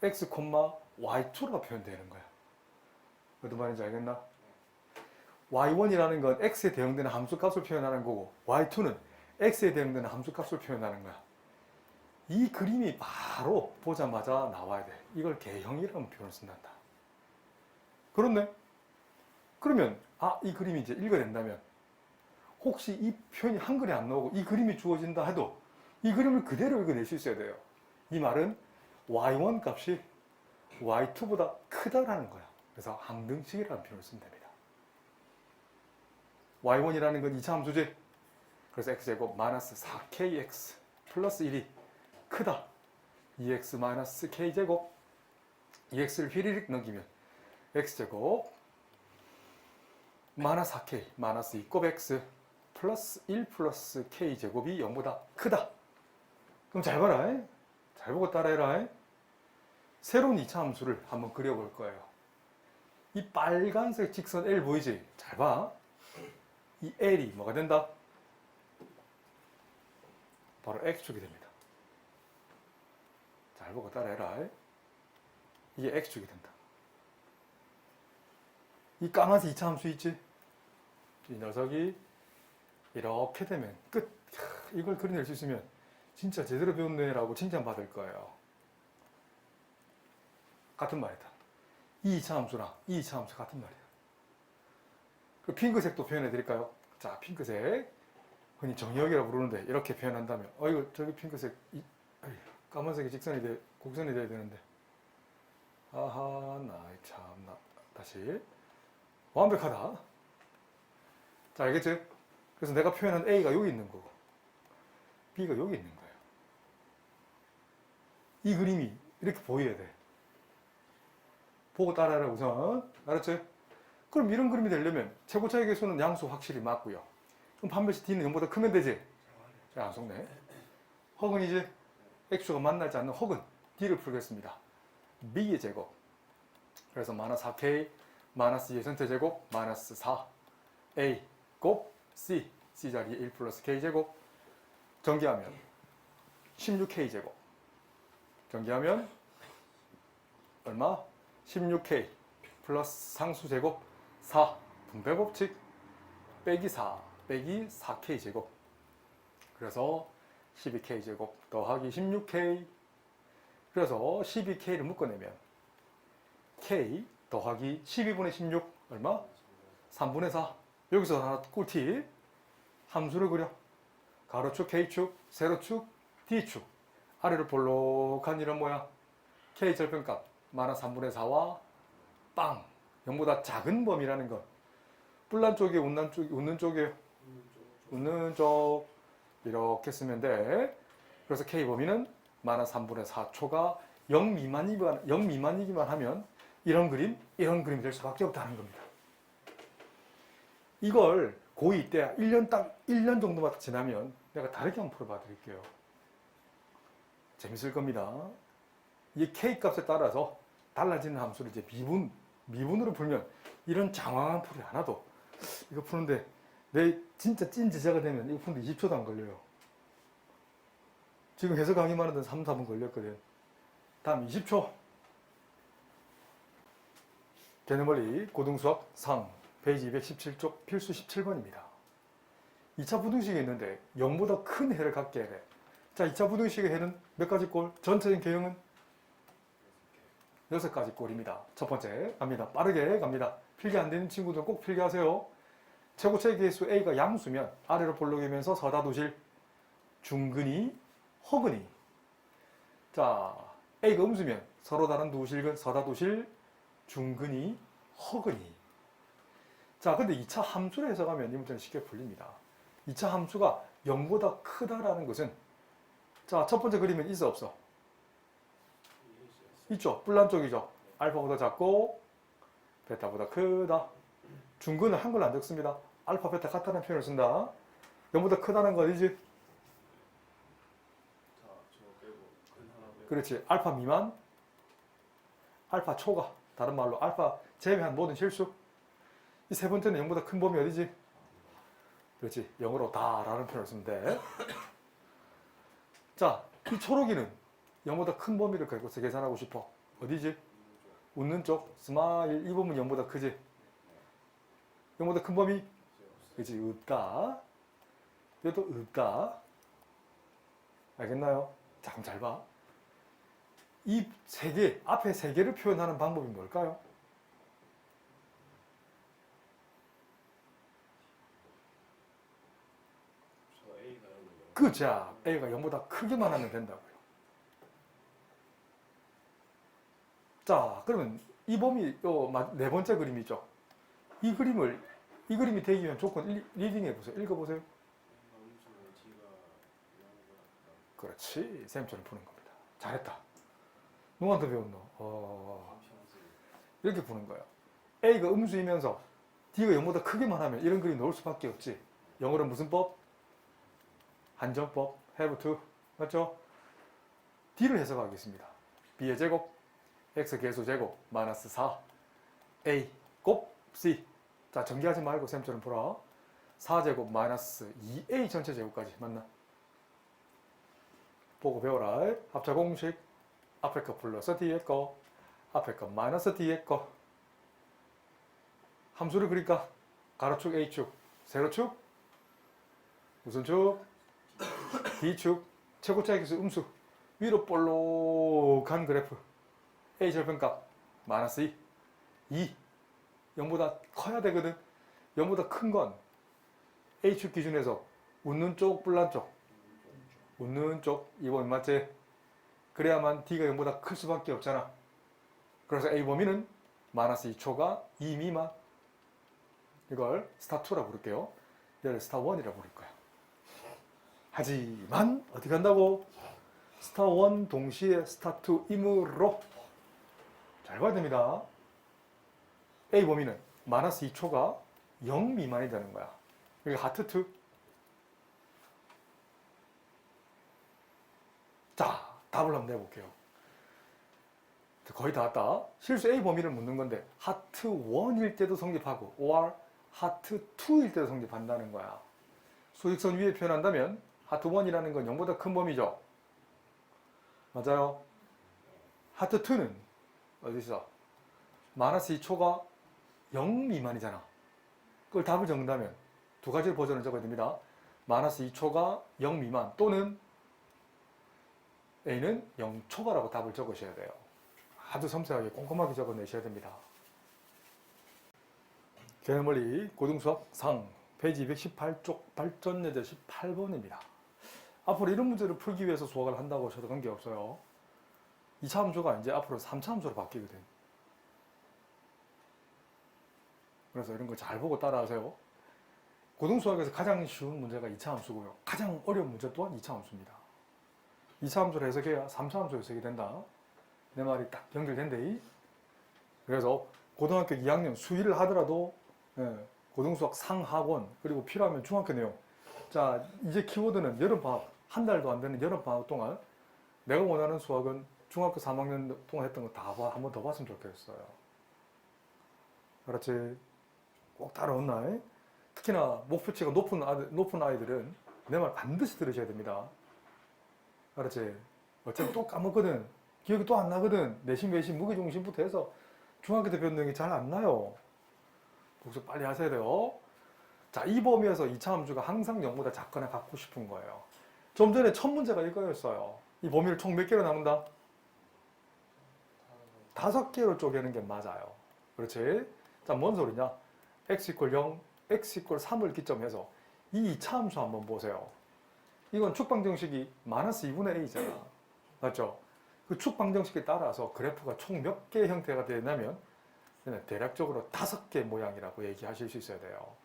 x, y2로 표현되는 거야. 어떤 말인지 알겠나? y1이라는 건 x에 대응되는 함수 값을 표현하는 거고, y2는 x에 대응되는 함수 값을 표현하는 거야. 이 그림이 바로 보자마자 나와야 돼. 이걸 개형이라는 표현을 쓴단다. 그렇네? 그러면 이 그림이 이제 읽어낸다면 혹시 이 표현이 한글에 안 나오고 이 그림이 주어진다 해도 이 그림을 그대로 읽어낼 수 있어야 돼요. 이 말은 y1 값이 y2보다 크다라는 거야. 그래서 항등식이라는 표현을 쓰면 됩니다. y1이라는 건 2차 함수지. 그래서 x제곱 마이너스 4kx 플러스 1이 크다. 2x 마이너스 k제곱 2x를 휘리릭 넘기면 x제곱 마이너스 4k 마이너스 2곱 x 플러스 1 플러스 k제곱이 0보다 크다. 그럼 잘 봐라. 잘 보고 따라해라. 새로운 2차 함수를 한번 그려볼 거예요. 이 빨간색 직선 L 보이지? 잘 봐. 이 L이 뭐가 된다? 바로 X축이 됩니다. 잘 보고 따라해라. 이게 X축이 된다. 이 까만색 2차 함수 있지? 이 녀석이 이렇게 되면 끝. 이걸 그려낼 수 있으면 진짜 제대로 배웠네 라고 칭찬받을 거예요. 같은 말이다. 이 2차 함수랑 이 2차 함수 같은 말이야. 그 핑크색도 표현해 드릴까요? 자, 핑크색. 흔히 정의역이라고 부르는데 이렇게 표현한다면 이거 저기 핑크색 까만색이 곡선이 돼야 되는데 아하 나 참나 다시 완벽하다. 자, 알겠지? 그래서 내가 표현한 A가 여기 있는 거고 B가 여기 있는 거예요. 이 그림이 이렇게 보여야 돼. 보고 따라해라 우선. 알았지? 그럼 이런 그림이 되려면 최고차의 개수는 양수 확실히 맞고요. 그럼 반드시 D는 0보다 크면 되지? 자, 안 속네. 허근이지? X가 만나지 않는 허근 D를 풀겠습니다. B의 제곱. 그래서 마이너스 4K 마이너스 2의 전체 제곱 마이너스 4 A 곱 C C자리에 1 플러스 K제곱 전개하면 16K제곱 전개하면 얼마? 16K 플러스 상수제곱 4 분배법칙 빼기 4 빼기 4K제곱 그래서 12K제곱 더하기 16K 그래서 12K를 묶어내면 K 더하기 12분의 16 얼마? 3분의 4 여기서 하나 꿀팁 함수를 그려 가로축 K축 세로축 D축 아래로 볼록한 이런 모양 K 절편값 마이너스 3분의 4와 빵 0보다 작은 범위라는 것 뿔난 쪽이 웃는 쪽이에요. 웃는 쪽 이렇게 쓰면 돼. 그래서 K 범위는 마이너스 3분의 4초가 0 미만이기만 하면 이런 그림이 될 수밖에 없다는 겁니다. 이걸 고2 때 1년 정도만 지나면 내가 다르게 한번 풀어봐 드릴게요. 재밌을 겁니다. 이 K 값에 따라서 달라지는 함수를 이제 미분으로 풀면 이런 장황한 풀이 하나도 이거 푸는데 내 진짜 찐 제자가 되면 이거 푸는데 20초도 안 걸려요. 지금 해석 강의만 하던 3, 4분 걸렸거든. 다음 20초. 개념원리 고등수학 상 페이지 217쪽 필수 17번입니다. 2차 부등식이 있는데 0보다 큰 해를 갖게 해. 자, 2차 부등식의 해는 몇 가지 꼴? 전체적인 개형은 6가지 꼴입니다. 첫 번째 갑니다. 빠르게 갑니다. 필기 안 되는 친구들 꼭 필기하세요. 최고차의 개수 A가 양수면 아래로 볼록이면서 서다도실 중근이 허근이 자 A가 음수면 서로 다른 도실근 서다도실 중근이 허근이 자 근데 2차 함수를 해석하면 이 문제는 쉽게 풀립니다. 2차 함수가 0보다 크다라는 것은 자 첫 번째 그림은 있어 없어? 있죠? 뿔난 쪽이죠? 알파보다 작고 베타보다 크다. 중근은 한글로 안 적습니다. 알파, 베타 같다는 표현을 쓴다. 0보다 크다는 거 어디지? 그렇지. 알파 미만, 알파 초과. 다른 말로 알파 제외한 모든 실수. 이 세 번째는 0보다 큰 범위 어디지? 그렇지. 0으로 다라는 표현을 쓰면 돼. 자, 이 초록이는 0보다 큰 범위를 갖고서 계산하고 싶어. 어디지? 웃는 쪽. 스마일. 이 범위는 0보다 크지? 0보다 큰 범위? 그렇지. 없다. 이것도 없다. 알겠나요? 자, 그럼 잘 봐. 이 세 개, 앞에 세 개를 표현하는 방법이 뭘까요? 그자, A가 0보다 크게만 하면 된다고요. 자, 그러면 이 범위, 네 번째 그림이죠. 이 그림이 되기 위한 조건 리딩해 보세요. 읽어보세요. 그렇지. 쌤처럼 푸는 겁니다. 잘했다. 누구한테 배웠노? 이렇게 푸는 거예요. A가 음수이면서 D가 0보다 크게만 하면 이런 그림이 나올 수밖에 없지. 영어로 무슨 법? 한정법, have to, 맞죠? D를 해석하겠습니다. B의 제곱, X 개수 제곱, 마이너스 4, A, 곱, C. 자, 전개하지 말고 쌤처럼 풀어. 4제곱 마이너스 2A 전체 제곱까지, 맞나? 보고 배워라. 합차 공식, 앞에 거 플러스 뒤에 거, 앞에 거 마이너스 뒤에 거. 함수를 그릴까? 가로축 A축, 세로축, 무슨 축? D축, 최고차 계수 음수, 위로 볼록한 그래프, A 절편값, 마이너스 2, 0보다 커야 되거든. 0보다 큰 건 A축 기준에서 웃는 쪽, 뿔난 쪽, 웃는 쪽, 이 범위 맞지? 그래야만 D가 0보다 클 수밖에 없잖아. 그래서 A 범위는 마이너스 2초가 2 미만. 이걸 스타2라고 부를게요. 얘를 스타1이라고 부를 거야. 하지만 어떻게 한다고? 스타1 동시에 스타2이므로 잘 봐야 됩니다. A 범위는 마이너스 2초가 0 미만이 되는 거야. 여기 하트2. 자, 답을 한번 내볼게요. 거의 다 왔다. 실수 A 범위를 묻는 건데 하트1일 때도 성립하고 or 하트2일 때도 성립한다는 거야. 수직선 위에 표현한다면 하트1이라는 건 0보다 큰 범위죠. 맞아요. 하트2는 어디 있어? 마이너스 2초가 0 미만이잖아. 그걸 답을 적는다면 두 가지 버전을 적어야 됩니다. 마이너스 2초가 0 미만 또는 A는 0초가라고 답을 적으셔야 돼요. 아주 섬세하게 꼼꼼하게 적어내셔야 됩니다. 개념원리 고등수학 상 페이지 218쪽 발전예제 18번입니다. 앞으로 이런 문제를 풀기 위해서 수학을 한다고 하셔도 관계없어요. 2차 함수가 이제 앞으로 3차 함수로 바뀌거든. 그래서 이런 거 잘 보고 따라하세요. 고등수학에서 가장 쉬운 문제가 2차 함수고요. 가장 어려운 문제 또한 2차 함수입니다. 2차 함수를 해석해야 3차 함수 해석이 된다. 내 말이 딱 연결된대. 그래서 고등학교 2학년 수의를 하더라도 고등수학 상학원 그리고 필요하면 중학교 내용. 자, 이제 키워드는 여름방학, 한 달도 안 되는 여름방학 동안 내가 원하는 수학은 중학교 3학년 동안 했던 거 다 한 번 더 봤으면 좋겠어요. 그렇지? 꼭 따라온나? 특히나 목표치가 높은 아이들은 내 말 반드시 들으셔야 됩니다. 그렇지? 어차피 또 까먹거든. 기억이 또 안 나거든. 내신, 외신, 무게중심부터 해서 중학교 때 배운 내용이 잘 안 나요. 복습 빨리 하셔야 돼요. 자, 이 범위에서 2차 함수가 항상 0보다 작거나 같고 싶은 거예요. 좀 전에 첫 문제가 이거였어요. 이 범위를 총 몇 개로 나눈다? 5개로 쪼개는 게 맞아요. 그렇지? 자, 뭔 소리냐? x = 0, x = 3을 기점해서 이 2차 함수 한번 보세요. 이건 축방정식이 마이너스 2분의 a잖아. 맞죠? 그 축방정식에 따라서 그래프가 총 몇 개의 형태가 되냐면 대략적으로 5개 모양이라고 얘기하실 수 있어야 돼요.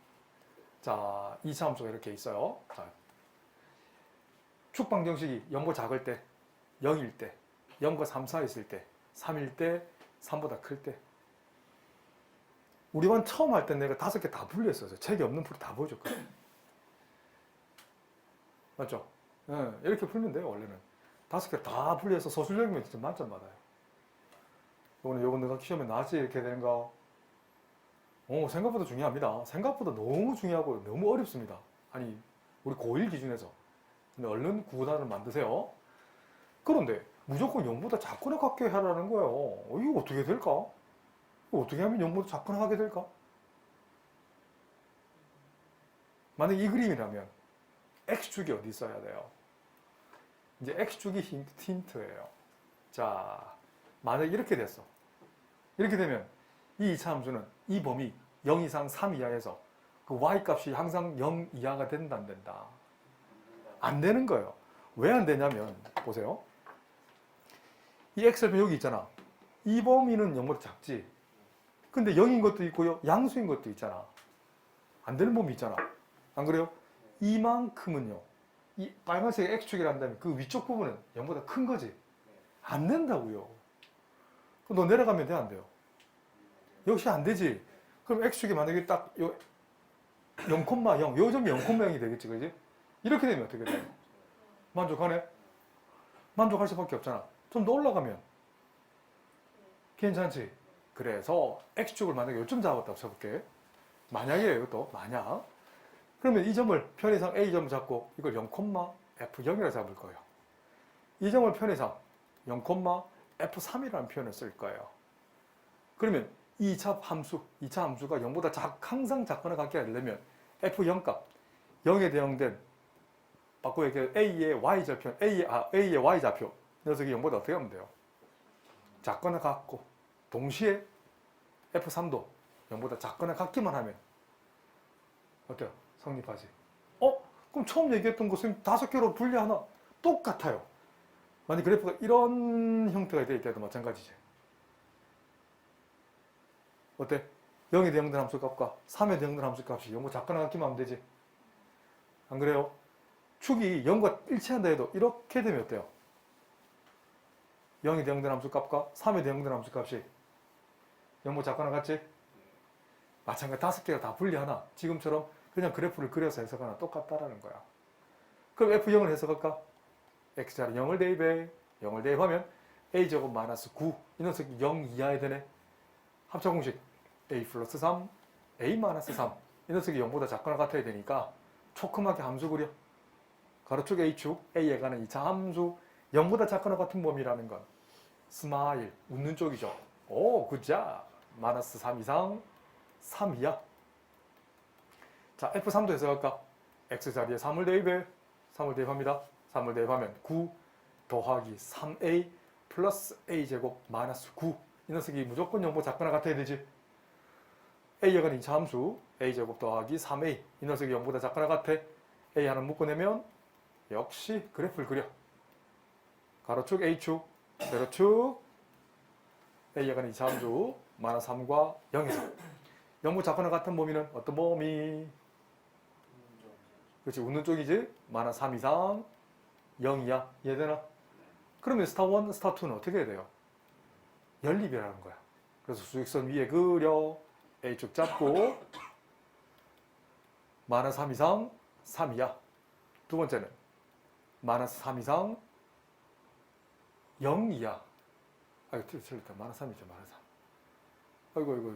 자, 2차 함수가 이렇게 있어요. 자, 축방정식이 0보 작을 때, 0일 때, 0과 3, 4 있을 때, 3일 때, 3보다 클 때. 우리 반 처음 할 때 내가 5개 다 분류했어요. 책이 없는 풀이 다 보여줬거든요. 맞죠? 네, 이렇게 풀면 돼요, 원래는. 5개 다 분류해서 소술적이면 진짜 만점 받아요. 요거는 내가 시험에 나왔지 이렇게 되는 거. 생각보다 중요합니다. 생각보다 너무 중요하고 너무 어렵습니다. 아니, 우리 고1 기준에서. 근데 얼른 구단을 만드세요. 그런데 무조건 0보다 작거나 같게 하라는 거예요. 이거 어떻게 될까? 이거 어떻게 하면 0보다 작거나 하게 될까? 만약 이 그림이라면 X축이 어디 있어야 돼요? 이제 X축이 힌트예요. 자, 만약 이렇게 됐어. 이렇게 되면 이 2차 함수는 이 범위 0 이상 3 이하에서 그 y 값이 항상 0 이하가 된다 안 된다? 안 되는 거예요. 왜 안 되냐면 보세요. 이 x절편 여기 있잖아. 이 범위는 0보다 작지. 근데 0인 것도 있고요. 양수인 것도 있잖아. 안 되는 범위 있잖아. 안 그래요? 이만큼은요. 이 빨간색 x축이란다면 그 위쪽 부분은 0보다 큰 거지. 안 된다고요. 그럼 너 내려가면 돼, 안 돼요? 역시 안 되지. 그럼 x축이 만약에 딱 0,0, 요 점이 0,0이 되겠지, 그지? 이렇게 되면 어떻게 돼요? 만족하네? 만족할 수밖에 없잖아. 좀 더 올라가면 괜찮지? 그래서 x축을 만약에 요점 잡았다고 쳐볼게. 만약이에요, 이것도. 만약. 그러면 이 점을 편의상 a점을 잡고 이걸 0,f0이라 잡을 거예요. 이 점을 편의상 0,f3이라는 표현을 쓸 거예요. 그러면 2차 함수가 0보다 항상 작거나 같게 하려면 f0 값 0에 대응된 바꿔 얘기해 a의 y절편, a의 y좌표 녀석이 0보다 어떻게 하면 돼요? 작거나 같고 동시에 f3도 0보다 작거나 같기만 하면 어때요? 성립하지? 그럼 처음 얘기했던 것은 5개로 분리하나? 똑같아요. 만약 그래프가 이런 형태가 될 때도 마찬가지지. 어때? 0에 대응된 함수 값과 3에 대응된 함수 값이 0보다 작거나 같기만 하면 되지. 안 그래요? 축이 0과 일치한다 해도 이렇게 되면 어때요? 0에 대응된 함수 값과 3에 대응된 함수 값이 0보다 작거나 같지? 마찬가지 5개가 다 분리하나? 지금처럼 그냥 그래프를 그려서 해석하나? 똑같다라는 거야. 그럼 F0을 해석할까? X자리 0을 대입해. 0을 대입하면 A제곱 마이너스 9. 이 녀석이 0 이하에 되네. 합차 공식 A 플러스 3, A 마이너스 3. 이 녀석이 0보다 작거나 같아야 되니까 초큼하게 함수 그려. 가로축 A축, A에 가는 2차 함수 0보다 작거나 같은 범위라는 건 스마일, 웃는 쪽이죠. 오, 굿잡. 마이너스 3 이상 3 이하. 자, F3도 해석할까? X자리에 3을 대입해. 3을 대입합니다. 3을 대입하면 9 더하기 3A 플러스 A제곱 마이너스 9. 이 녀석이 무조건 0보다 작거나 같아야 되지. A에 가는 2차 함수 A제곱 더하기 3A. 이 녀석이 0보다 작거나 같아. A 하나 묶어내면 역시 그래프를 그려. 가로축 A축, 세로축 A에 가는 2차 함수 마이너스 3과 0에서 0보다 작거나 같은 범위는 어떤 범위? 그렇지, 웃는 쪽이지? 마이너스 3 이상 0 이하. 이해되나? 그러면 스타 1, 스타 2는 어떻게 해야 돼요? 연립이라는 거야. 그래서 수직선 위에 그려. A축 잡고 마이너스 3 이상 3 이하. 두 번째는 마이너스 3 이상 0 이하. 아이고, 틀렸다. 마이너스 3이죠, 마이너스 3. 아이고.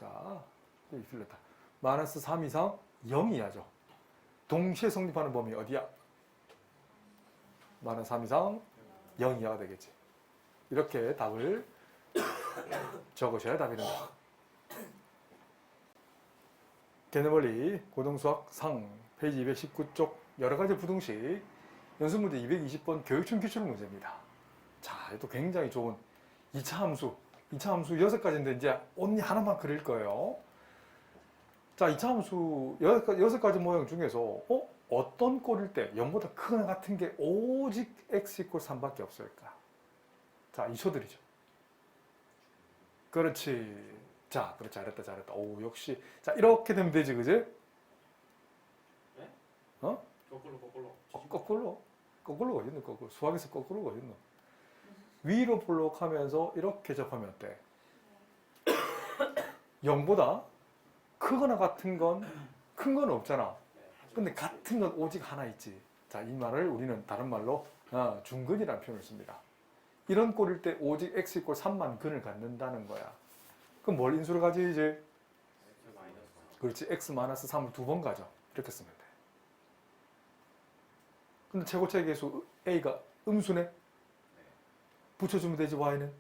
자, 여기 틀렸다. 마이너스 3 이상 0 이하죠. 동시에 성립하는 범위 어디야? 마이너스 3 이상 0 이하가 되겠지. 이렇게 답을 적으셔야 답이 된다. 개념원리 고등수학 상 페이지 219쪽 여러가지 부등식 연습문제 220번 교육청 기출 문제입니다. 자, 또 굉장히 좋은 2차 함수 6가지인데 이제 only 하나만 그릴 거예요. 자, 2차 함수 6가지 모양 중에서 어떤 꼴일 때 0보다 크거나 같은 게 오직 x 이퀄 3밖에 없을까? 자, 이 초들이죠. 그렇지. 자, 그래, 잘했다. 오, 역시. 자, 이렇게 되면 되지, 그지? 네? 어? 거꾸로. 거꾸로. 거꾸로 거있노 거꾸로. 수학에서 거꾸로 거있노. 위로 볼록하면서 이렇게 접하면 어때? 0보다 크거나 같은 건 큰 건 없잖아. 근데 같은 건 오직 하나 있지. 자, 이 말을 우리는 다른 말로 중근이라는 표현을 씁니다. 이런 꼴일 때 오직 x 이꼴 3만 근을 갖는다는 거야. 그럼 뭘 인수를 가지지? 그렇지. x-3을 두 번 가져. 이렇게 쓰면 돼. 근데 최고차의 계수 a가 음수네? 붙여주면 되지, y는?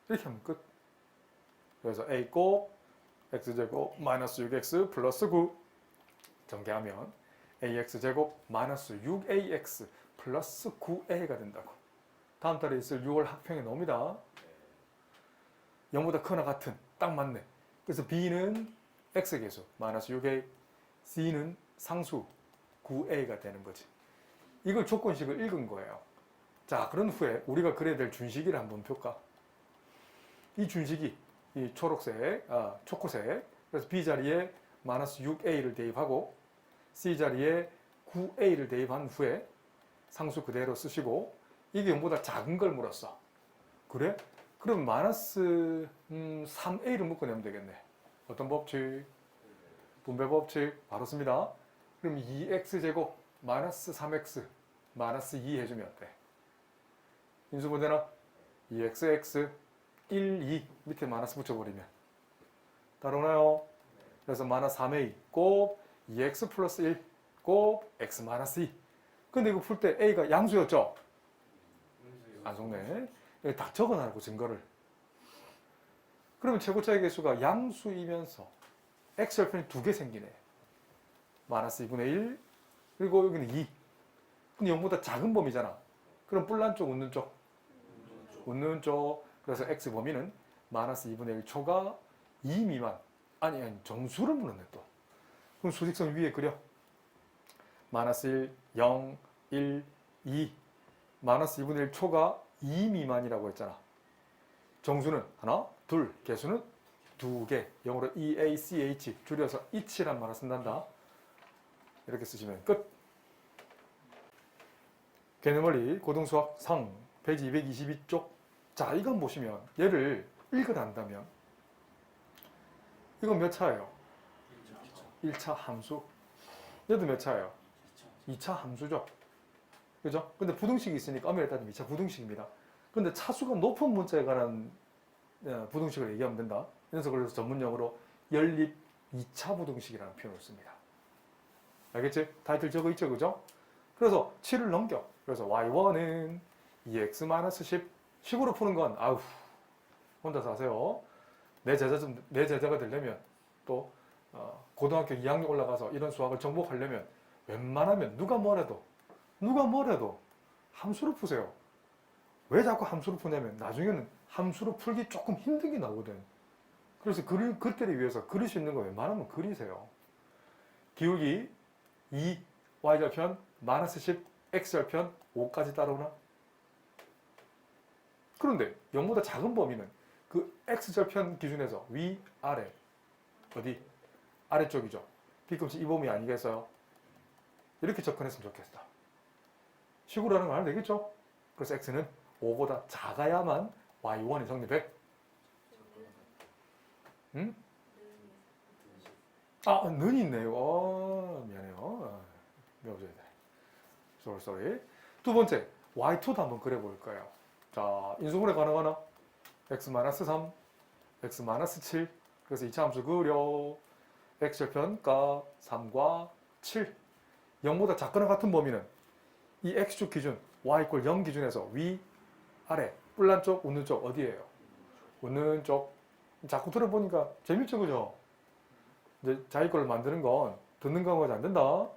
이렇게 하면 끝. 그래서 a 곱 x제곱 마이너스 6x 플러스 9 전개하면 ax제곱 마이너스 6ax 플러스 9a가 된다고. 다음 달에 있을 6월 학평에 나옵니다. 0보다 크거나 같은, 딱 맞네. 그래서 b는 x계수 마이너스 6a, c는 상수 9a가 되는 거지. 이걸 조건식을 읽은 거예요. 자, 그런 후에 우리가 그려야 될 준식이를 한번 볼까? 이 준식이 이 초록색, 초코색. 그래서 b 자리에 마이너스 6a를 대입하고 c 자리에 9a를 대입한 후에 상수 그대로 쓰시고 이게 0보다 작은 걸 물었어. 그래? 그럼 마이너스 3a를 묶어내면 되겠네. 어떤 법칙? 분배 법칙 바로 씁니다. 그럼 2x제곱 마이너스 3x 마이너스 2 해주면 어때? 인수분해나 2xx 1, 2 밑에 마이너스 붙여버리면 따라오나요? 그래서 마이너스 3a 곱 2x 플러스 1 곱 x 마이너스 2. 근데 이거 풀 때 a가 양수였죠? 안 속네. 여기 딱 적어놔고 증거를. 그러면 최고차의 계수가 양수이면서 x절편이 두 개 생기네. 마이너스 2분의 1 그리고 여기는 2. 근데 0보다 작은 범위잖아. 그럼 뿔난 쪽, 웃는 쪽? 웃는 쪽. 그래서 x 범위는 마이너스 2분의 1 초가 2 미만. 아니 정수를 물었네 또. 그럼 수직선 위에 그려. 마이너스 1, 0, 1, 2. 마이너스 2분의 1 초가 2 미만이라고 했잖아. 정수는 하나, 둘, 개수는 두 개. 영어로 EACH 줄여서 each란 말을 쓴단다. 이렇게 쓰시면 끝. 개념원리 고등수학 상 페이지 222쪽. 자, 이건 보시면 얘를 읽어낸다면 이건 몇 차예요? 1차 함수. 얘도 몇 차예요? 2차 함수죠. 그죠? 근데 부등식이 있으니까 엄밀히 따지면 2차 부등식입니다. 근데 차수가 높은 문자에 관한 부등식을 얘기하면 된다. 그래서 전문용어로 연립 2차 부등식이라는 표현을 씁니다. 알겠지? 타이틀 적어 있죠, 그죠? 그래서 7을 넘겨. 그래서 y1은 2x-10 식으로 푸는 건 아우 혼자서 하세요. 내 제자가 되려면 또 고등학교 2학년 올라가서 이런 수학을 정복하려면 웬만하면 누가 뭐래도 함수로 푸세요. 왜 자꾸 함수로 푸냐면 나중에는 함수로 풀기 조금 힘든 게 나오거든. 그래서 그때를 위해서 그릴 수 있는 거 웬만하면 그리세요. 기울기 2 y절편 마이너스 10 x절편 5까지 따라오나? 그런데 0보다 작은 범위는 그 x절편 기준에서 위, 아래 어디? 아래쪽이죠. 뒤꿈치 이 범위 아니겠어요? 이렇게 접근했으면 좋겠다. 식으로 하는 거 알면 되겠죠? 그래서 x는 5보다 작아야만 y1이 성립해. 응? 는이 있네요. 미안해요. 외워줘야 돼. sorry. 두 번째, y2도 한번 그려볼 거예요. 자, 인수분해 가능하나? x-3, x-7. 그래서 2차 함수 그려. x절편 값 3과 7. 0보다 작거나 같은 범위는 이 x축 기준, y = 0 기준에서 위, 아래, 뿔난 쪽, 웃는 쪽 어디예요? 웃는 쪽. 자꾸 들어보니까 재밌죠, 그죠? 이제 자기 걸 만드는 건 듣는 거하고 안 된다.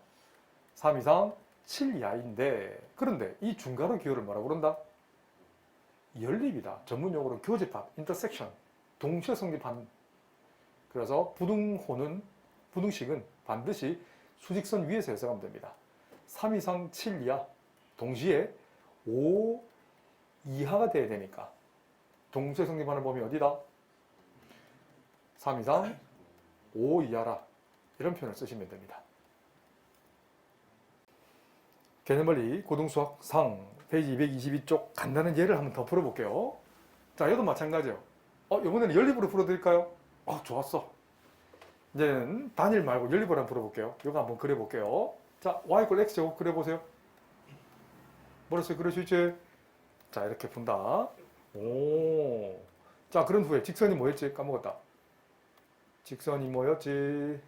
3 이상 7 이하인데 그런데 이 중괄호 기호를 뭐라고 그런다? 연립이다. 전문용어로 교집합, 인터섹션, 동시에 성립하는. 그래서 부등식은 반드시 수직선 위에서 해석하면 됩니다. 3 이상 7 이하, 동시에 5 이하가 돼야 되니까 동시에 성립하는 범위 어디다? 3 이상 5 이하라. 이런 표현을 쓰시면 됩니다. 개념원리 고등수학 상 페이지 222쪽 간단한 예를 한번 더 풀어볼게요. 자, 이것도 마찬가지예요. 이번에는 연립으로 풀어드릴까요? 좋았어. 이제는 단일 말고 연립으로 한번 풀어볼게요. 이거 한번 그려볼게요. 자, y = x제곱 그려보세요. 뭐랬어요? 그릴 수 있지? 자, 이렇게 푼다. 오. 자, 그런 후에 직선이 뭐였지? 까먹었다. 직선이 뭐였지?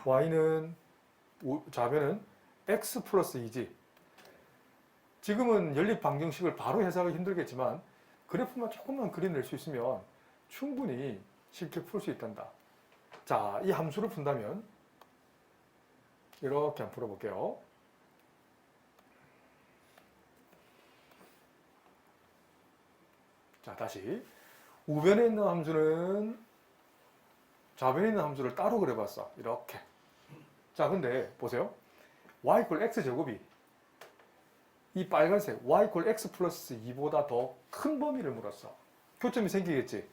y는 좌변은 x 플러스 2지. 지금은 연립 방정식을 바로 해석하기 힘들겠지만 그래프만 조금만 그려낼 수 있으면 충분히 쉽게 풀 수 있단다. 자, 이 함수를 푼다면 이렇게 한번 풀어볼게요. 자, 다시 우변에 있는 함수는 좌변에 있는 함수를 따로 그려봤어. 이렇게. 자, 근데 보세요. y = x제곱이 이 빨간색 y = x 플러스 2보다 더 큰 범위를 물었어. 교점이 생기겠지.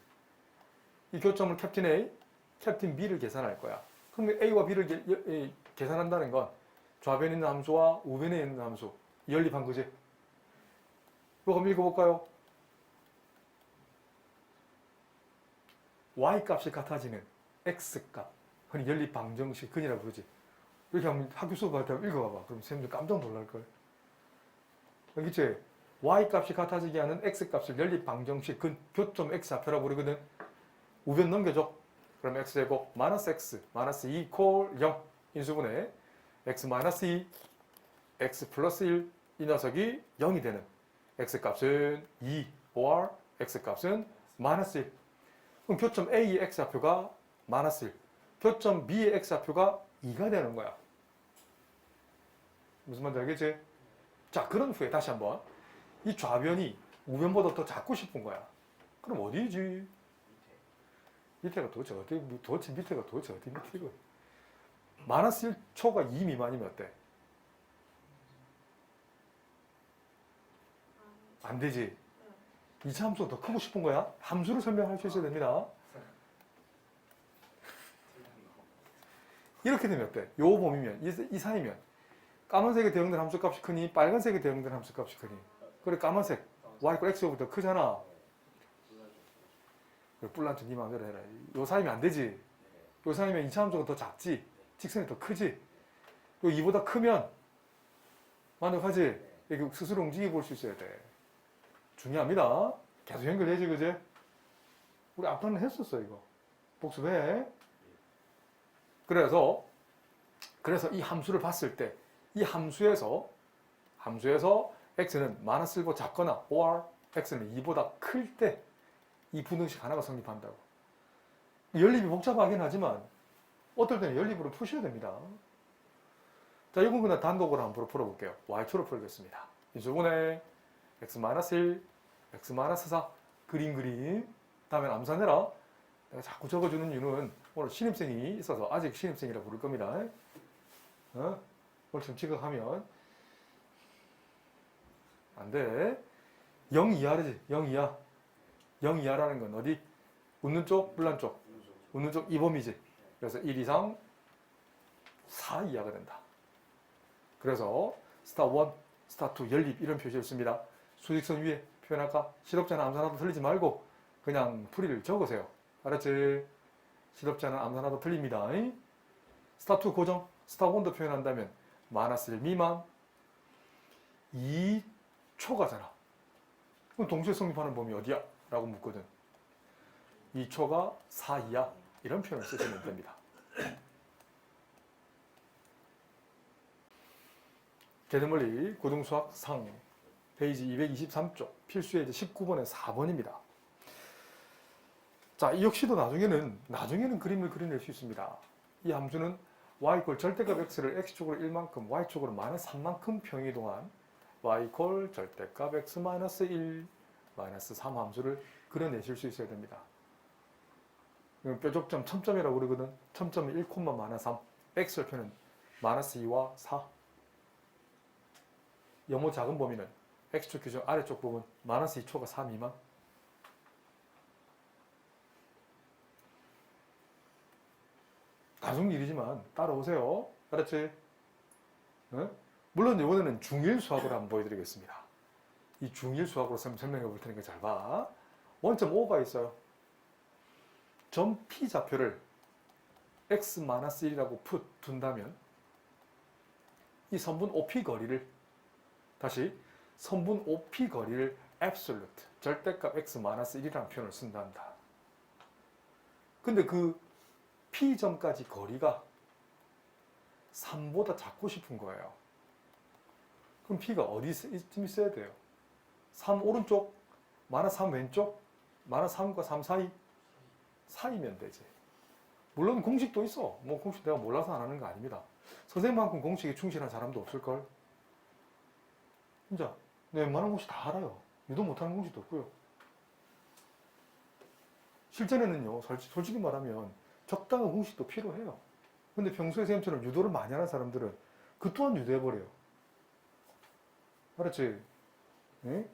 이 교점을 캡틴 A, 캡틴 B를 계산할 거야. 그럼 A와 B를 계산한다는 건 좌변에 있는 함수와 우변에 있는 함수 연립한 거지. 이거 한번 읽어볼까요? y 값이 같아지는 x 값, 흔히 연립 방정식 근이라고 부르지. 이렇게 하면 학교 수업 할 때 읽어봐봐. 그럼 선생님들 깜짝 놀랄걸. 여기지? y 값이 같아지게 하는 x 값을 연립 방정식 근 교점 x 좌표라고 부르거든. 우변 넘겨줘. 그럼 x제곱 마이너스 x 마이너스 2 이퀄 0 인수분해 x 마이너스 2 x 플러스 1 이 녀석이 0이 되는 x 값은 2 or x 값은 마이너스 1. 그럼 교점 A의 x 좌표가 마이너스 1, 교점 B의 x 좌표가 2가 되는 거야. 무슨 말인지 알겠지? 자, 그런 후에 다시 한번 이 좌변이 우변보다 더 작고 싶은 거야. 그럼 어디지? 밑에가 도대체 어디, 도대체 밑에가 도대체 어디 밑이고? 마이너스 1초가 2 미만이면 어때? 안 되지. 2차 함수가 더 크고 싶은 거야? 함수를 설명할 수 있어야 됩니다. 이렇게 되면 어때? 요 범위면, 이 사이면 까만색에 대응된 함수값이 크니 빨간색에 대응된 함수값이 크니. 그래, 까만색 y = x보다 더 크잖아. 그래, 뿔란트 니 마음대로 해라. 요 사이면 안 되지. 요 사이면 2차 함수가 더 작지. 직선이 더 크지. 요 2보다 크면 만족하지. 이렇게 스스로 움직여 볼 수 있어야 돼. 중요합니다. 계속 연결해야지, 그제? 우리 앞단은 했었어, 이거. 복습해. 그래서 이 함수를 봤을 때, 이 함수에서 x는 마이너스 1보다 작거나, or x는 2보다 클 때, 이 부등식 하나가 성립한다고. 연립이 복잡하긴 하지만, 어떨 때는 연립으로 푸셔야 됩니다. 자, 이건 그냥 단독으로 한번 풀어볼게요. y초로 풀겠습니다. 인수분해 x-1, x-4 그림 다음에 암산해라. 내가 자꾸 적어주는 이유는 오늘 신입생이 있어서 아직 신입생이라 부를 겁니다. 오늘 좀 지각하면 안 돼. 0 이하지. 0 이하. 0 이하라는 건 어디? 웃는 쪽, 불난 쪽. 웃는 쪽 이 범위지. 그래서 1 이상 4 이하가 된다. 그래서 스타 1, 스타 2 연립 이런 표시를 씁니다. 수직선 위에 표현할까? 실업자는 암산 하나도 틀리지 말고 그냥 풀이를 적으세요. 알았지? 실업자는 암산 하나도 틀립니다. 스타 2 고정, 스타 1도 표현한다면 마이너스 1 미만 2초가잖아. 그럼 동시에 성립하는 범위 어디야? 라고 묻거든. 2초가 4 이하 이런 표현을 쓰시면 됩니다. 계산원리 고등수학 상 페이지 223쪽 필수의 19번에 4번입니다. 자, 이 역시도 나중에는 그림을 그려낼 수 있습니다. 이 함수는 y = 절대값 x를 x축으로 1만큼, y축으로 마이너스 3만큼 평이동안 y = 절대값 x 마이너스 1, 마이너스 3 함수를 그려내실 수 있어야 됩니다. 뾰족점 첨점이라고 그러거든. 첨점이 1, 마이너스 3, x절표는 마이너스 2와 4. 영호 작은 범위는 x축 규정 아래쪽 부분 마이너스 2초가 4 미만. 가족 일이지만 따라오세요. 알았지? 응? 물론 이번에는 중1 수학으로 한번 보여드리겠습니다. 이 중1 수학으로 설명해 볼 테니까 잘 봐. 원점 O가 있어요. 점 P 좌표를 x-1이라고 둔다면 이 선분 OP 거리를 다시 선분 OP 거리를 absolute 절대값 x-1이라는 표현을 쓴단다. 근데 그 P점까지 거리가 3보다 작고 싶은 거예요. 그럼 P가 어디쯤 있어야 돼요? 3 오른쪽, -3 왼쪽, -3과 3 사이면 되지. 물론 공식도 있어. 뭐 공식 내가 몰라서 안 하는 거 아닙니다. 선생님만큼 공식에 충실한 사람도 없을걸? 진짜 내 웬만한 공식 다 알아요. 유도 못하는 공식도 없고요. 실전에는요, 솔직히 말하면 적당한 공식도 필요해요. 근데 평소에 선생님처럼 유도를 많이 하는 사람들은 그 또한 유도해버려요. 알았지? 네?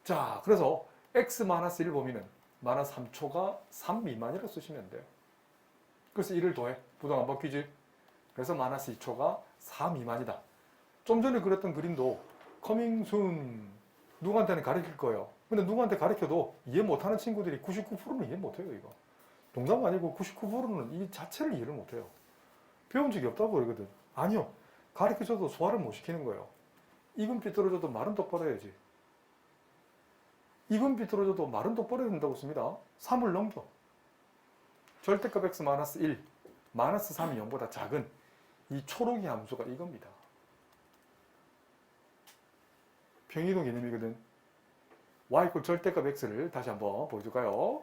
자, 그래서 x-1 범위는 -3초가 3 미만이라고 쓰시면 돼요. 그래서 1을 더해. 부동 안 바뀌지? 그래서 -2초가 4 미만이다. 좀 전에 그렸던 그림도 coming soon 누구한테는 가르칠 거예요. 근데 누구한테 가르쳐도 이해 못하는 친구들이 99%는 이해 못해요. 이거 농담 아니고 99%는 이 자체를 이해를 못해요. 배운 적이 없다고 그러거든. 아니요, 가르쳐줘도 소화를 못 시키는 거예요. 입은 삐뚤어져도 말은 똑바로 해야지. 입은 삐뚤어져도 말은 똑바로 해야 된다고 씁니다. 3을 넘겨. 절대값 x-1 -3이 0보다 작은 이 초록이 함수가 이겁니다. 평이동 개념이거든. y 절대값 x를 다시 한번 보여줄까요?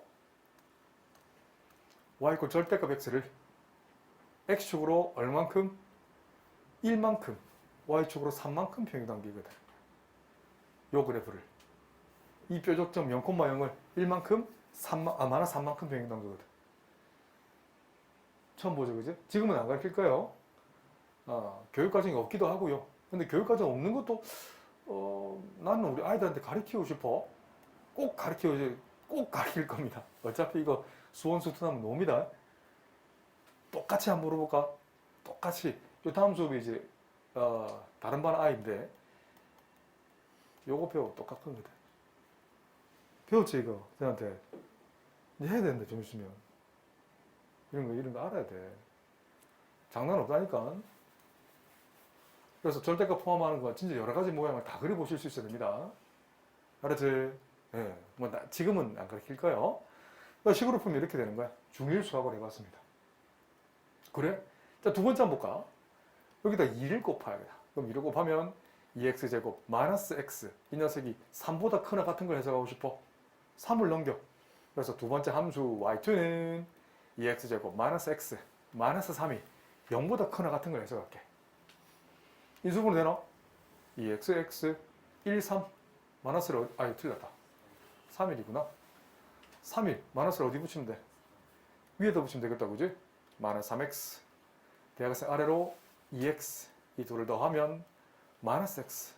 y 절대값 x를 x축으로 얼만큼? 1만큼, y축으로 3만큼 평이동기거든. 요 그래프를 이 뾰족점 0,0을 1만큼, -3만큼 평이동기거든. 처음 보죠, 그죠? 지금은 안 가르칠 거예요. 교육과정이 없기도 하고요. 근데 교육과정 없는 것도 나는 우리 아이들한테 가르치고 싶어. 꼭 가르칠 겁니다. 어차피 이거 수원수투나면 놉니다. 똑같이 한번 물어볼까? 똑같이. 요 다음 수업이 이제 다른 반 아이인데 요거 배워 똑같거든. 배웠지 이거 저한테. 이제 해야 되는데 좀 있으면 이런 거 알아야 돼. 장난 없다니까. 그래서 절대값 포함하는 거 진짜 여러 가지 모양을 다 그려보실 수 있어야 됩니다. 알았지? 네. 지금은 안 가르칠 거예요. 식으로 풀면 이렇게 되는 거야. 중1 수학을 해봤습니다. 그래? 자, 두 번째 한번 볼까? 여기다 2를 곱해야겠다. 그럼 2를 곱하면 2x제곱 -x. 이 녀석이 3보다 크나 같은 걸 해석하고 싶어. 3을 넘겨. 그래서 두 번째 함수 y2는 2x제곱 -x -3이 0보다 크나 같은 걸 해석할게. 인수분해 되나? 2x, 1, 3 마이너스를 틀렸다. 3일이구나. 3일 마이너스를 어디 붙이면 돼? 위에다 붙이면 되겠다, 그지? -3x 대각선 아래로 2x 이 둘을 더하면 -x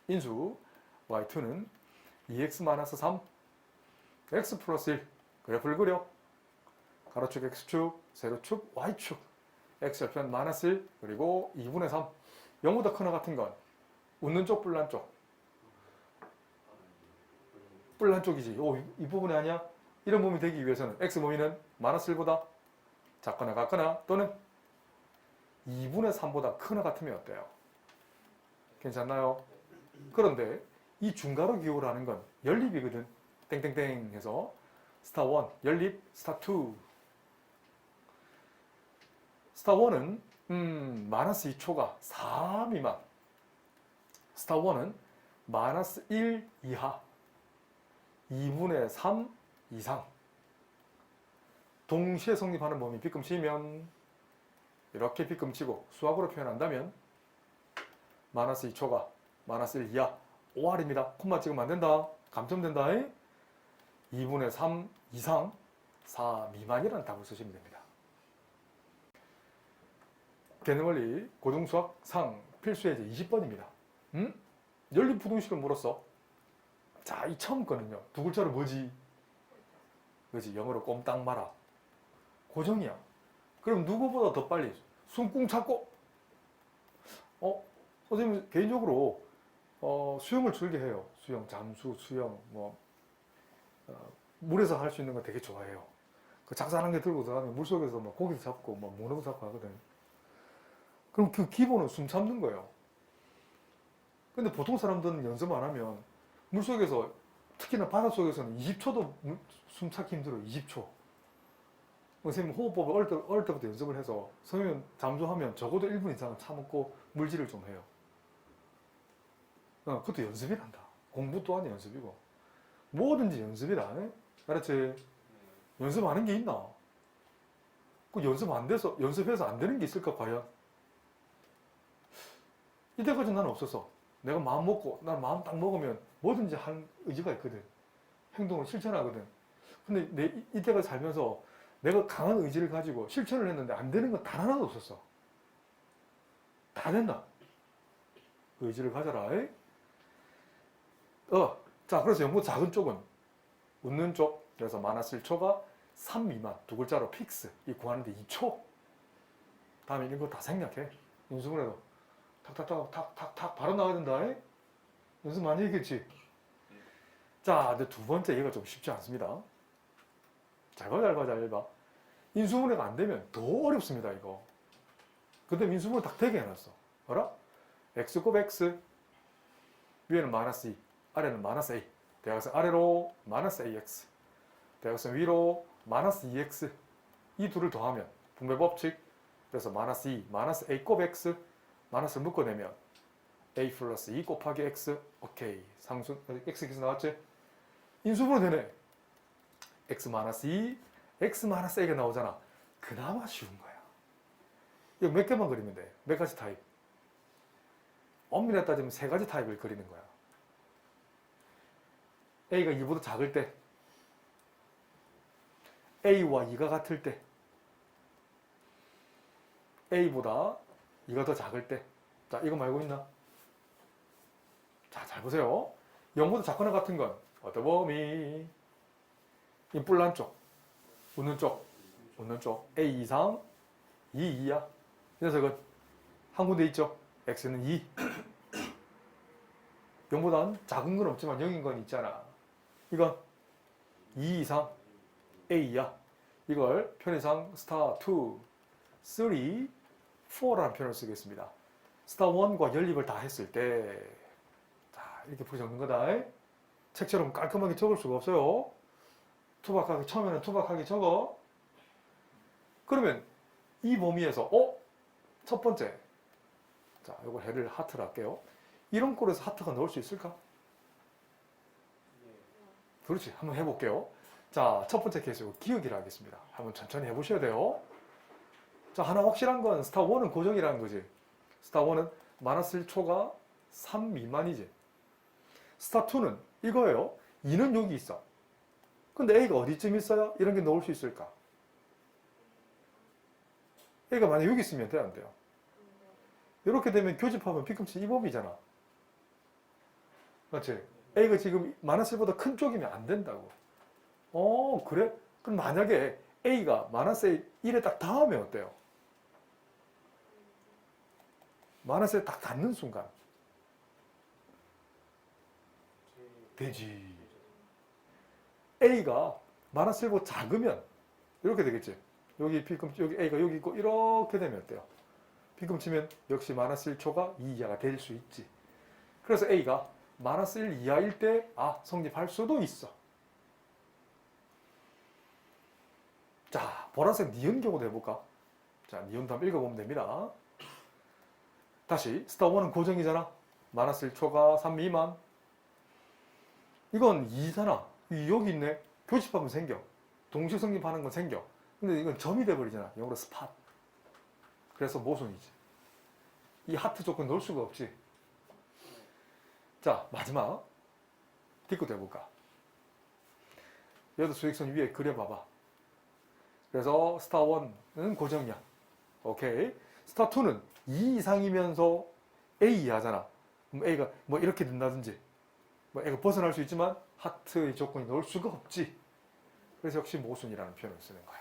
인수 y2는 2x -3 x 플러스 1 그래프를 그려. 가로축 x축, 세로축 y축 x절편 -1 그리고 2분의 3 0보다 크나 같은 건 웃는 쪽, 뿔난 쪽. 뿔난 쪽이지. 이 부분이 아니야? 이런 범위 되기 위해서는 x 범위는 -1보다 작거나 같거나 또는 2분의 3보다 크나 같으면 어때요? 괜찮나요? 그런데 이 중괄호 기호라는 건 연립이거든. 땡땡땡 해서 스타 1, 연립 스타 2. 스타 1은 -2초가 4 미만. 스타 1은 -1 이하. 2분의 3 이상. 동시에 성립하는 범위 빗금치면 이렇게 빗금치고 수학으로 표현한다면 -2초가 -1 이하 5R입니다. 콤마 찍으면 안 된다. 감점된다. 2분의 3 이상 4 미만이라는 답을 쓰시면 됩니다. 개념원리 고등수학 상 필수예제 20번입니다. 연립부등식을 물었어. 자, 이 처음 거는요. 두 글자로 뭐지? 그지? 영어로 꼼딱 마라. 고정이야. 그럼 누구보다 더 빨리 숨 꿍 참고 선생님 개인적으로 수영을 즐겨 해요. 수영, 잠수, 수영, 물에서 할 수 있는 거 되게 좋아해요. 그 작살한 게 들고 들어가면 물속에서 막 고기도 잡고 막 문어도 잡고 하거든. 그럼 그 기본은 숨 참는 거예요. 근데 보통 사람들은 연습 안 하면 물속에서 특히나 바닷속에서는 20초도 숨 참기 힘들어. 20초. 선생님 호흡법을 어릴 때부터 연습을 해서 선생님 잠수하면 적어도 1분 이상은 참고 물질을 좀 해요. 그것도 연습이란다. 공부 또한 연습이고 뭐든지 연습이다. 알았지? 연습하는 게 있나? 그 연습해서 안 되는 게 있을까 과연? 이때까지 나는 없었어. 내가 마음 먹고 난 마음 딱 먹으면 뭐든지 할 의지가 있거든. 행동을 실천하거든. 근데 이때까지 살면서 내가 강한 의지를 가지고 실천을 했는데 안 되는 건 단 하나도 없었어. 다 된다. 의지를 가져라. 자, 그래서 연구 작은 쪽은 웃는 쪽. 그래서 마이너스 1초가 3 미만. 두 글자로 픽스. 이 구하는데 2초. 다음에 이런 거 다 생략해. 연습을 해도 탁탁탁 바로 나와야 된다. 연습 많이 했겠지. 자, 근데 두 번째 얘가 좀 쉽지 않습니다. 잘 봐. 인수분해가 안 되면 더 어렵습니다, 이거. 근데 인수분해 딱 되게 해놨어. 알아? x 곱 x, 위에는 마이너스 2, 아래는 마이너스 a. 대각선 아래로 마이너스 ax, 대각선 위로 마이너스 2x. 이 둘을 더하면 분배 법칙. 그래서 마이너스 2, 마이너스 a 곱 x, 마이너스를 묶어내면 a 플러스 2 곱하기 x. 오케이. 상수, x 기수 나왔지? 인수분해 되네. x 마이너스 2, x 마이너스 a가 나오잖아. 그나마 쉬운 거야. 이거 몇 개만 그리면 돼. 몇 가지 타입. 엄밀히 따지면 세 가지 타입을 그리는 거야. a가 2보다 작을 때, a와 2가 같을 때, a보다 2가 더 작을 때. 자, 이거 말고 있나? 자, 잘 보세요. 0보다 작거나 같은 건 어떤 범위? 이 뿔난 쪽, 웃는 쪽, a 이상 2, 2야. 이 녀석은 한 군데 있죠. x는 2. 0보다는 작은 건 없지만 0인 건 있잖아. 이건 2 이상 a야. 이걸 편의상 스타 2, 3, 4라는 표현을 쓰겠습니다. 스타 1과 연립을 다 했을 때, 자, 이렇게 풀이 적는 거다. 책처럼 깔끔하게 적을 수가 없어요. 투박하게, 처음에는 투박하게 적어. 그러면 이 범위에서, 첫 번째. 자, 이걸 해를 하트로 할게요. 이런 꼴에서 하트가 넣을 수 있을까? 그렇지. 한번 해볼게요. 자, 첫 번째 케이스, 기억이라 하겠습니다. 한번 천천히 해보셔야 돼요. 자, 하나 확실한 건 스타 1은 고정이라는 거지. 스타 1은 마이너스 1초가 3 미만이지. 스타 2는 이거예요. 2는 여기 있어. 근데 A가 어디쯤 있어요? 이런 게 넣을 수 있을까? A가 만약 여기 있으면 돼요, 안 돼요? 이렇게 되면 교집합은 B꿈치 이 범위잖아. 맞지? A가 지금 마이너스 1보다 큰 쪽이면 안 된다고. 그래? 그럼 만약에 A가 마이너스 1에 딱 닿으면 어때요? 마이너스에 딱 닿는 순간 되지. A가 마이너스 1보다 작으면 이렇게 되겠지. 여기 B꿈치, 여기 A가 여기 있고 이렇게 되면 어때요? B꿈치면 역시 마이너스 1초가 2 이하가 될 수 있지. 그래서 A가 마이너스 1 이하일 때 성립할 수도 있어. 자, 보라색 니은 경우도 해볼까? 자, 니은도 한번 읽어보면 됩니다. 다시 스타 1은 고정이잖아. 마이너스 1초가 3 미만. 이건 2잖아. 여기 있네. 교집합은 생겨. 동시 성립하는 건 생겨. 근데 이건 점이 돼버리잖아. 영어로 스팟. 그래서 모순이지. 이 하트 조건 넣을 수가 없지. 자, 마지막 뒷끝 해볼까? 얘도 수직선 위에 그려봐봐. 그래서 스타 1은 고정이야. 오케이. 스타 2는 2 이상이면서 A 이하잖아. 그럼 A가 뭐 이렇게 된다든지, 뭐 A가 벗어날 수 있지만 하트의 조건이 넣을 수가 없지. 그래서 역시 모순이라는 표현을 쓰는 거야.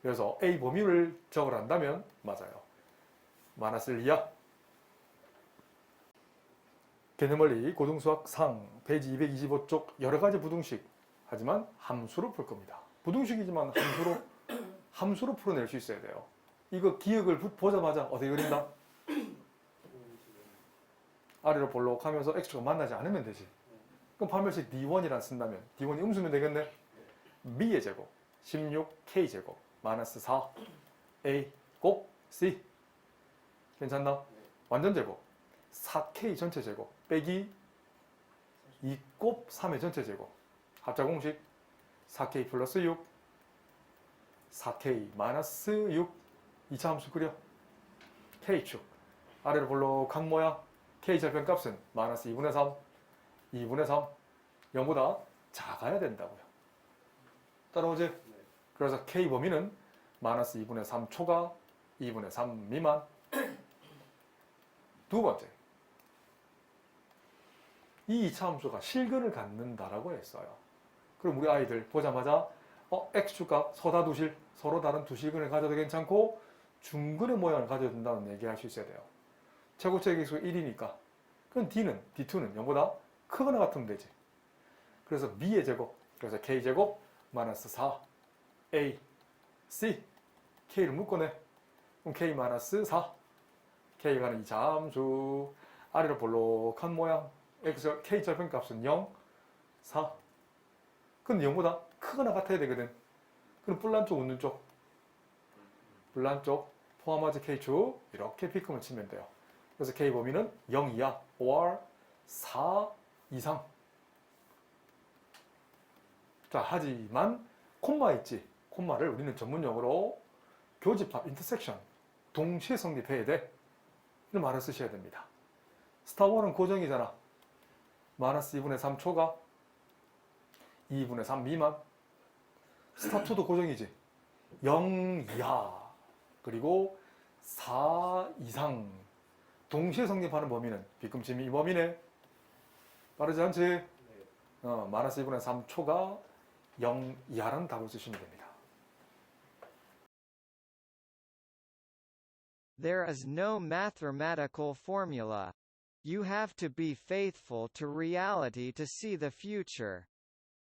그래서 A 범위를 적으라 한다면 맞아요. 마이너스 1 이하. 개념원리 고등수학 상 페이지 225쪽 여러 가지 부등식 하지만 함수로 풀 겁니다. 부등식이지만 함수로 풀어낼 수 있어야 돼요. 이거 기억을 보자마자 어떻게 그린다? 아래로 볼록하면서 x축과 만나지 않으면 되지. 그럼 반별식 d1이란 쓴다면 d1이 음수면 되겠네? b의 제곱 16k 제곱 마이너스 4a 곱 c 괜찮나? 완전 제곱 4k 전체 제곱 빼기 2 곱 3의 전체 제곱 합자 공식 4k 플러스 6 4k 마이너스 6 2차 함수 그려 k축 아래로 볼록한 모양 k 절편값은 마이너스 2분의 3 2분의 3 0보다 작아야 된다고요. 따라오지? 그래서 k 범위는 마이너스 2분의 3 초과 2분의 3 미만. 두 번째, 이 2차 함수가 실근을 갖는다라고 했어요. 그럼 우리 아이들 보자마자 x축과 서다두실, 서로 다른 두 실근을 가져도 괜찮고 중근의 모양을 가져도 된다는 얘기를 할 수 있어야 돼요. 최고차의 계수가 1이니까 그럼 d2는 0보다 크거나 같으면 되지. 그래서 b의 제곱, 그래서 k제곱 마이너스 4a c k를 묶어내. 그럼 k 마이너스 4 k가는 2차 함수 아래로 볼록한 모양 x k 절편값은 0 4 근데 0보다 크거나 같아야 되거든. 그럼 뿔난 쪽 웃는 쪽 뿔난 쪽 포함하지 k축 이렇게 B컴을 치면 돼요. 그래서 k 범위는 0 이하 or 4 이상. 자, 하지만 콤마 있지. 콤마를 우리는 전문용어로 교집합, 인터섹션, 동시에 성립해야 돼. 이런 말을 쓰셔야 됩니다. 스타1은 고정이잖아. 마이너스 2분의 3 초과 2분의 3 미만. 스타2도 고정이지. 0 이하 그리고 4 이상 동시에 성립하는 범위는 B꿈침이 이 범위네. 빠르지 않지? 마이너스 2분의 3 초과 0 이하라는 답을 쓰시면 됩니다. There is no mathematical formula. You have to be faithful to reality to see the future.